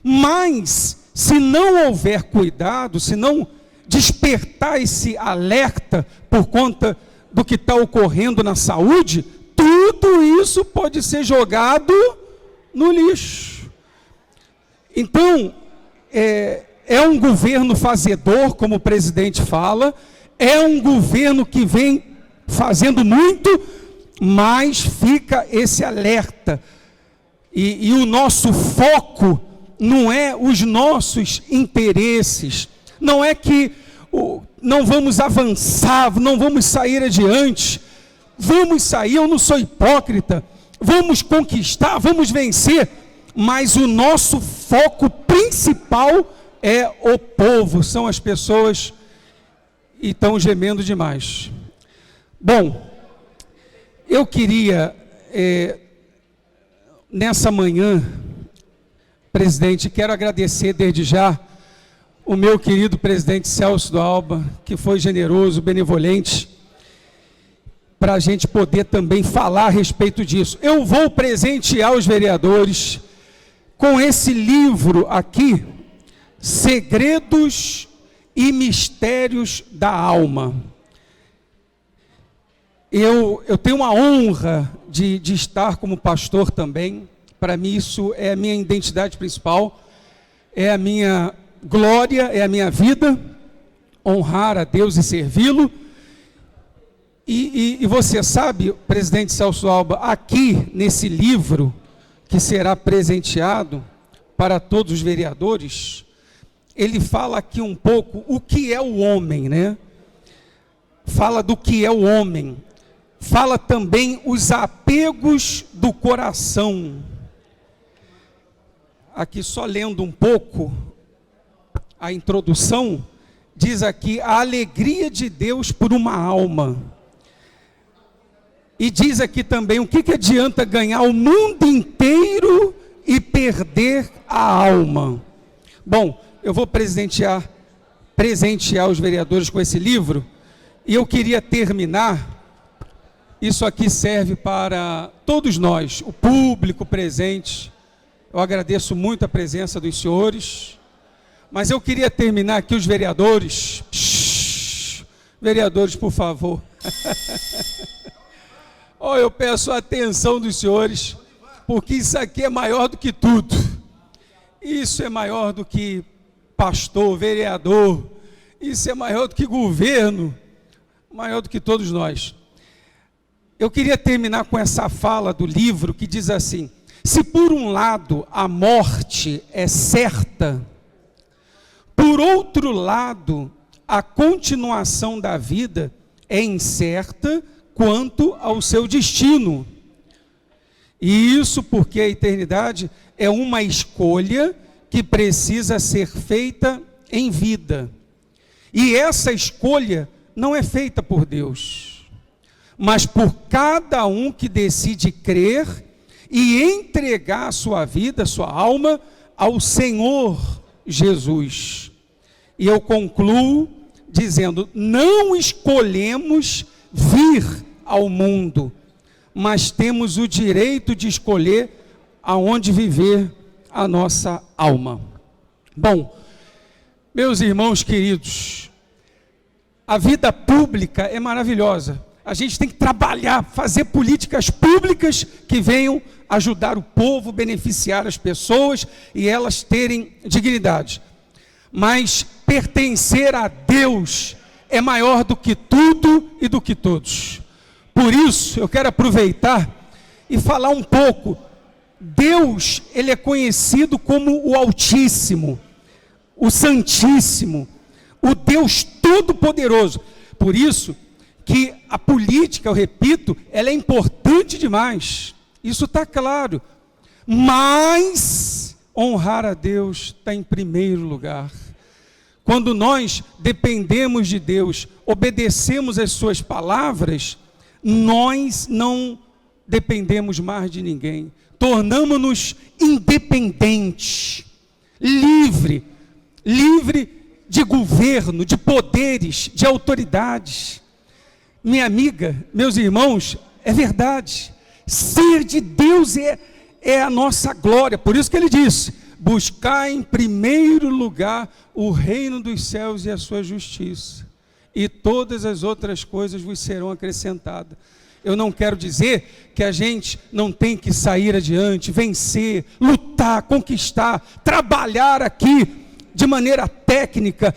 mas se não houver cuidado, se não despertar esse alerta por conta do que está ocorrendo na saúde, tudo isso pode ser jogado no lixo. Então, é um governo fazedor, como o presidente fala, é um governo que vem fazendo muito, mas fica esse alerta. E o nosso foco não é os nossos interesses, não é que não vamos avançar, não vamos sair adiante. Vamos sair, eu não sou hipócrita, vamos conquistar, vamos vencer, mas o nosso foco principal é o povo, são as pessoas que estão gemendo demais. Bom, eu queria, nessa manhã, presidente, quero agradecer desde já o meu querido presidente Celso do Alba, que foi generoso, benevolente, para a gente poder também falar a respeito disso. Eu vou presentear os vereadores com esse livro aqui, Segredos e Mistérios da Alma. Eu tenho a honra de estar como pastor também, Para mim isso é a minha identidade principal, é a minha glória, é a minha vida, honrar a Deus e servi-lo. E você sabe, presidente Celso Alba, aqui nesse livro que será presenteado para todos os vereadores, ele fala aqui um pouco o que é o homem, né? Fala do que é o homem. Fala também os apegos do coração. Aqui só lendo um pouco a introdução, diz aqui a alegria de Deus por uma alma. E diz aqui também o que adianta ganhar o mundo inteiro e perder a alma. Bom, eu vou presentear os vereadores com esse livro, e eu queria terminar, isso aqui serve para todos nós, o público presente. Eu agradeço muito a presença dos senhores, mas eu queria terminar aqui os vereadores. Vereadores, por favor. Oh, eu peço a atenção dos senhores, porque isso aqui é maior do que tudo. Isso é maior do que pastor, vereador, isso é maior do que governo, maior do que todos nós. Eu queria terminar com essa fala do livro que diz assim: se por um lado a morte é certa, por outro lado a continuação da vida é incerta quanto ao seu destino. E isso porque a eternidade é uma escolha que precisa ser feita em vida. E essa escolha não é feita por Deus, mas por cada um que decide crer e entregar a sua vida, a sua alma ao Senhor Jesus. E eu concluo dizendo: não escolhemos vir ao mundo, mas temos o direito de escolher aonde viver a nossa alma. Bom, meus irmãos queridos, a vida pública é maravilhosa. A gente tem que trabalhar, fazer políticas públicas que venham ajudar o povo, beneficiar as pessoas e elas terem dignidade. Mas pertencer a Deus é maior do que tudo e do que todos. Por isso, eu quero aproveitar e falar um pouco. Deus, ele é conhecido como o Altíssimo, o Santíssimo, o Deus Todo-Poderoso. Por isso que a política, eu repito, ela é importante demais. Isso está claro. Mas honrar a Deus está em primeiro lugar. Quando nós dependemos de Deus, obedecemos as suas palavras, nós não dependemos mais de ninguém. Tornamos-nos independentes, livre de governo, de poderes, de autoridades. Minha amiga, meus irmãos, é verdade. Ser de Deus é a nossa glória. Por isso que ele disse: buscar em primeiro lugar o reino dos céus e a sua justiça, e todas as outras coisas vos serão acrescentadas. Eu não quero dizer que a gente não tem que sair adiante, vencer, lutar, conquistar, trabalhar aqui de maneira técnica,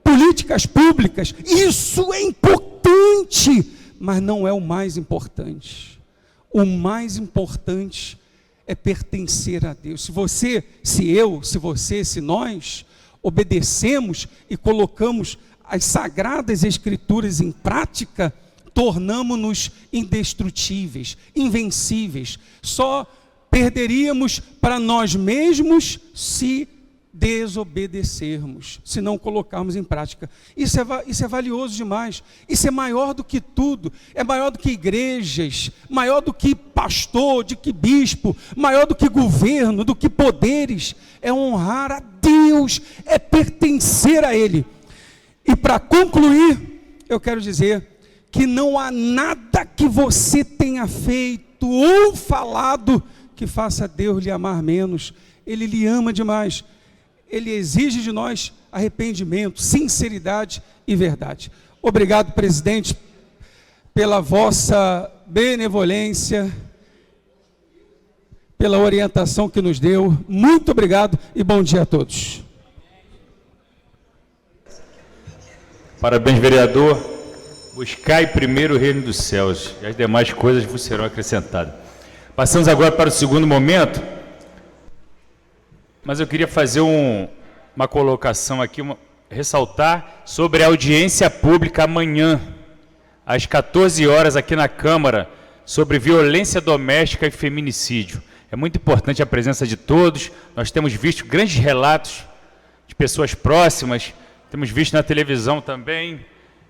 políticas públicas. Isso é importante, mas não é o mais importante. O mais importante é pertencer a Deus. Se você, se eu, se você, se nós obedecemos e colocamos as sagradas escrituras em prática, tornamos-nos indestrutíveis, invencíveis. Só perderíamos para nós mesmos se desobedecermos, se não colocarmos em prática. Isso é valioso demais. Isso é maior do que tudo. É maior do que igrejas, maior do que pastor, do que bispo, maior do que governo, do que poderes. É honrar a Deus, é pertencer a Ele. E para concluir, eu quero dizer que não há nada que você tenha feito ou falado que faça Deus lhe amar menos. Ele lhe ama demais. Ele exige de nós arrependimento, sinceridade e verdade. Obrigado, presidente, pela vossa benevolência, pela orientação que nos deu. Muito obrigado e bom dia a todos. Parabéns, vereador. Buscai primeiro o reino dos céus, e as demais coisas vos serão acrescentadas. Passamos agora para o segundo momento, mas eu queria fazer uma colocação aqui, ressaltar sobre a audiência pública amanhã, às 14 horas, aqui na Câmara, sobre violência doméstica e feminicídio. É muito importante a presença de todos. Nós temos visto grandes relatos de pessoas próximas, temos visto na televisão também.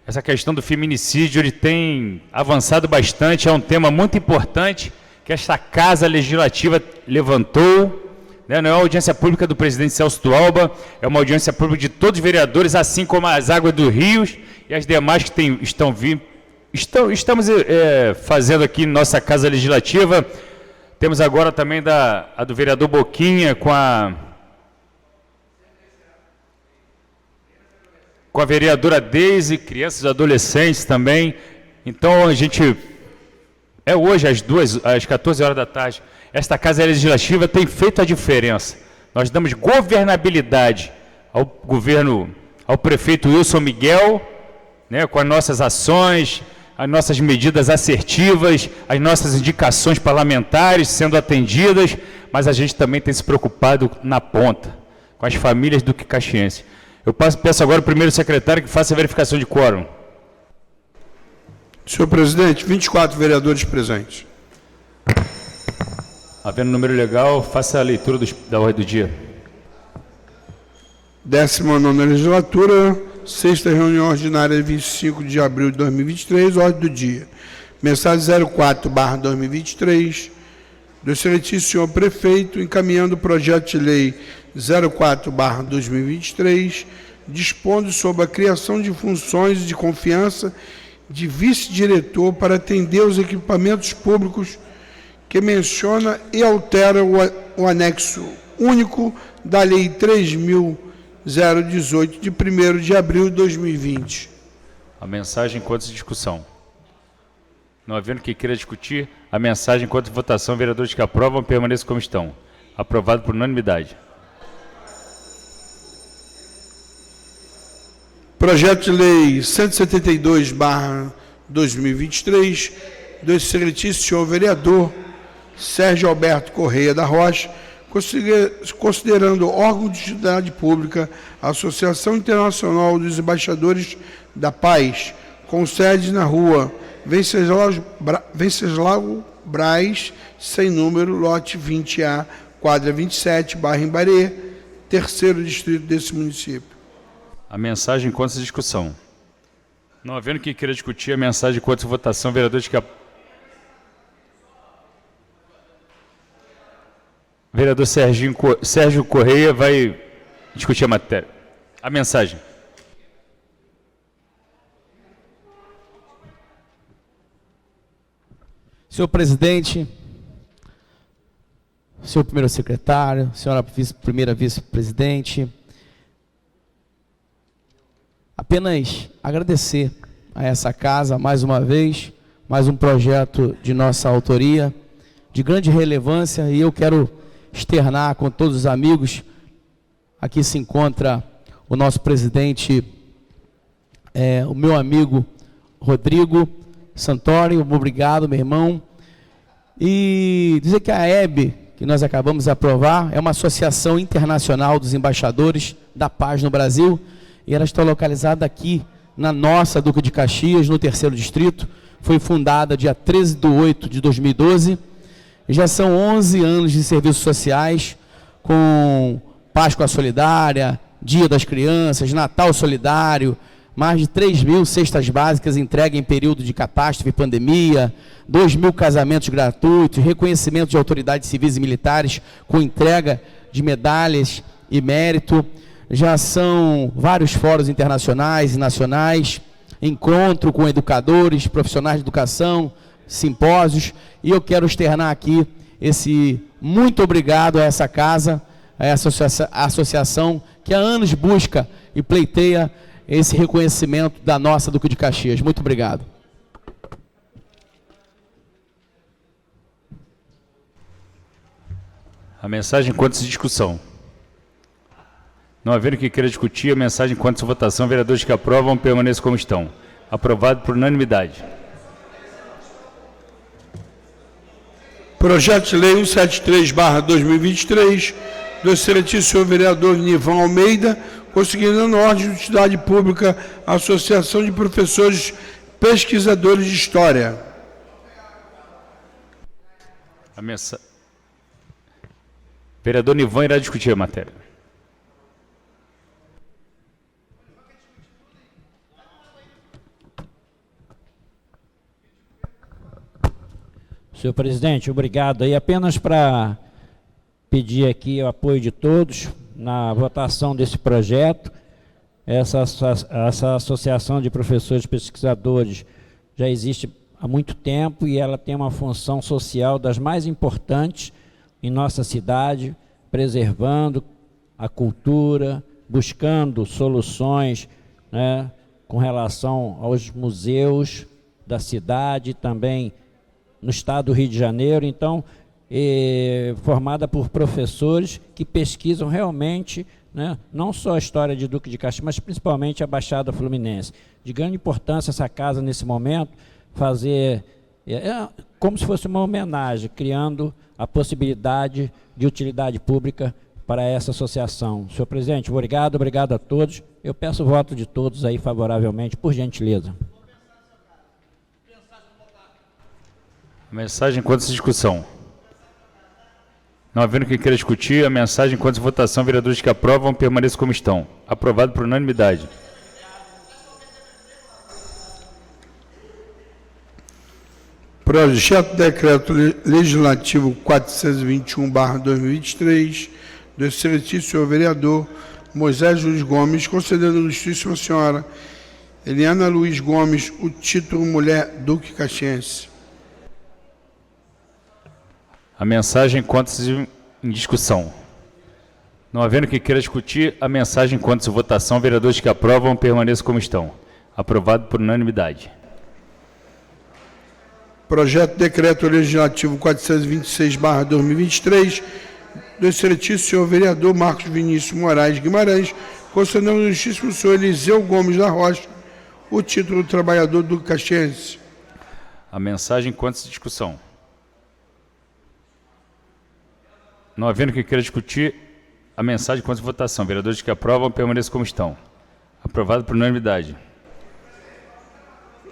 Essa questão do feminicídio, ele tem avançado bastante, é um tema muito importante que esta Casa Legislativa levantou, né? Não é uma audiência pública do presidente Celso Tualba, é uma audiência pública de todos os vereadores, assim como as águas do Rio e as demais que estão vindo. Estamos fazendo aqui em nossa Casa Legislativa. Temos agora também a do vereador Boquinha com a vereadora Deise, crianças e adolescentes também. Então, a gente... hoje, às 14 horas da tarde. Esta Casa Legislativa tem feito a diferença. Nós damos governabilidade ao governo, ao prefeito Wilson Miguel, né, com as nossas ações, as nossas medidas assertivas, as nossas indicações parlamentares sendo atendidas, mas a gente também tem se preocupado na ponta, com as famílias do Caxiense. Eu peço agora ao primeiro secretário que faça a verificação de quórum. Senhor presidente, 24 vereadores presentes. Havendo número legal, faça a leitura da ordem do dia. 19ª legislatura, 6ª reunião ordinária de 25 de abril de 2023, ordem do dia. Mensagem 04/2023, do excelentíssimo senhor prefeito, encaminhando o projeto de lei 04/2023, dispondo sobre a criação de funções de confiança de vice-diretor para atender os equipamentos públicos, que menciona e altera o anexo único da Lei 3.018, de 1º de abril de 2020. A mensagem enquanto discussão. Não havendo que queira discutir, a mensagem enquanto votação, vereadores que aprovam permaneçam como estão. Aprovado por unanimidade. Projeto de Lei 172/2023, do excelentíssimo senhor vereador Sérgio Alberto Correia da Rocha, considerando órgão de utilidade pública a Associação Internacional dos Embaixadores da Paz, com sede na rua Venceslau Braz, sem número, lote 20A, quadra 27, bairro Embaré, 3º distrito desse município. A mensagem enquanto discussão. Não havendo que queira discutir, a mensagem enquanto votação, vereadores que... Vereador Sérgio Correia vai discutir a matéria. A mensagem. Senhor presidente, senhor primeiro secretário, senhora primeira vice-presidente, apenas agradecer a essa casa, mais uma vez, mais um projeto de nossa autoria, de grande relevância, e eu quero externar com todos os amigos. Aqui se encontra o nosso presidente, o meu amigo Rodrigo Santori. Obrigado, meu irmão. E dizer que a EB, que nós acabamos de aprovar, é uma associação internacional dos embaixadores da paz no Brasil, e ela está localizada aqui na nossa Duque de Caxias, no 3º distrito. Foi fundada dia 13/8/2012. Já são 11 anos de serviços sociais, com Páscoa Solidária, Dia das Crianças, Natal Solidário, mais de 3.000 cestas básicas entregues em período de catástrofe e pandemia, 2.000 casamentos gratuitos, reconhecimento de autoridades civis e militares com entrega de medalhas e mérito. Já são vários fóruns internacionais e nacionais, encontro com educadores, profissionais de educação, simpósios, e eu quero externar aqui esse muito obrigado a essa casa, a essa associação que há anos busca e pleiteia esse reconhecimento da nossa Duque de Caxias. Muito obrigado. A mensagem encontra-se em discussão. Não havendo que queira discutir, a mensagem encontra-se em votação. Vereadores que aprovam, permaneçam como estão. Aprovado por unanimidade. Projeto de Lei 173/2023, do excelentíssimo senhor vereador Nivão Almeida, conseguindo na ordem de utilidade pública a Associação de Professores Pesquisadores de História. Vereador Nivão irá discutir a matéria. Senhor presidente, obrigado. E apenas para pedir aqui o apoio de todos na votação desse projeto. Essa associação de professores pesquisadores já existe há muito tempo e ela tem uma função social das mais importantes em nossa cidade, preservando a cultura, buscando soluções, né, com relação aos museus da cidade, também no estado do Rio de Janeiro. Então, formada por professores que pesquisam realmente, né, não só a história de Duque de Caxias, mas principalmente a Baixada Fluminense. De grande importância essa casa, nesse momento, fazer como se fosse uma homenagem, criando a possibilidade de utilidade pública para essa associação. Senhor presidente, obrigado a todos. Eu peço o voto de todos aí favoravelmente, por gentileza. A mensagem encontra-se em discussão. Não havendo quem queira discutir, a mensagem encontra-se em votação. Vereadores que aprovam, permaneçam como estão. Aprovado por unanimidade. Projeto de Decreto Legislativo 421/2023, do excelentíssimo senhor vereador Moisés Luiz Gomes, concedendo à ilustríssima senhora Eliana Luiz Gomes o título Mulher Duque Caxiense. A mensagem encontra-se em discussão. Não havendo que queira discutir, a mensagem encontra-se em votação. Vereadores que aprovam, permaneçam como estão. Aprovado por unanimidade. Projeto de Decreto Legislativo 426/2023, do excelentíssimo senhor vereador Marcos Vinícius Moraes Guimarães, concedendo ao ilustríssimo senhor Eliseu Gomes da Rocha o título Trabalhador Duque Caxiense. A mensagem encontra-se em discussão. Não havendo que queira discutir, a mensagem encontra-se em votação. Vereadores que aprovam, permaneçam como estão. Aprovado por unanimidade.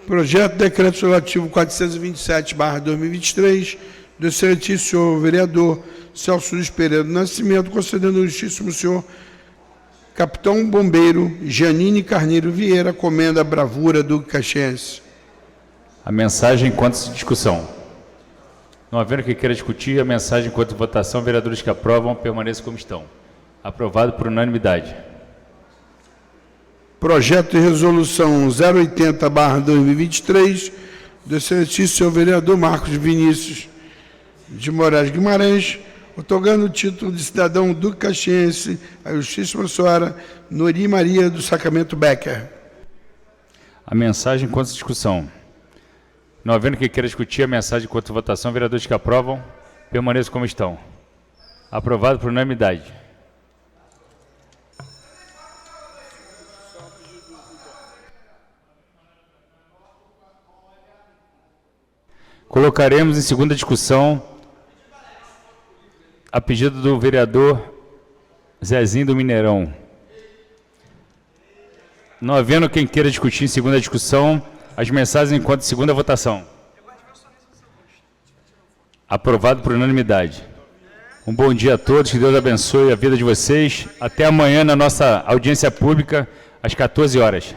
Projeto de Decreto Legislativo 427/2023, do excelentíssimo senhor vereador Celso Luiz Pereira do Nascimento, concedendo ao ilustríssimo senhor Capitão Bombeiro Janine Carneiro Vieira, comenda Bravura Duque Caxiense. A mensagem encontra-se em discussão. Não havendo que queira discutir, a mensagem encontra-se em votação. Vereadores que aprovam, permaneçam como estão. Aprovado por unanimidade. Projeto de Resolução 080/2023, do excelentíssimo senhor vereador Marcos Vinícius de Moraes Guimarães, otorgando o título de cidadão Duque Caxiense à ilustríssima senhora Nori Maria do Sacramento Becker. A mensagem encontra-se em discussão. Não havendo que queira discutir, a mensagem encontra-se em votação. Vereadores que aprovam, permaneçam como estão. Aprovado por unanimidade. Colocaremos em segunda discussão, a pedido do vereador Zezinho do Mineirão. Não havendo quem queira discutir em segunda discussão, as mensagens encontram em segunda votação. Aprovado por unanimidade. Um bom dia a todos, que Deus abençoe a vida de vocês. Até amanhã na nossa audiência pública, às 14 horas.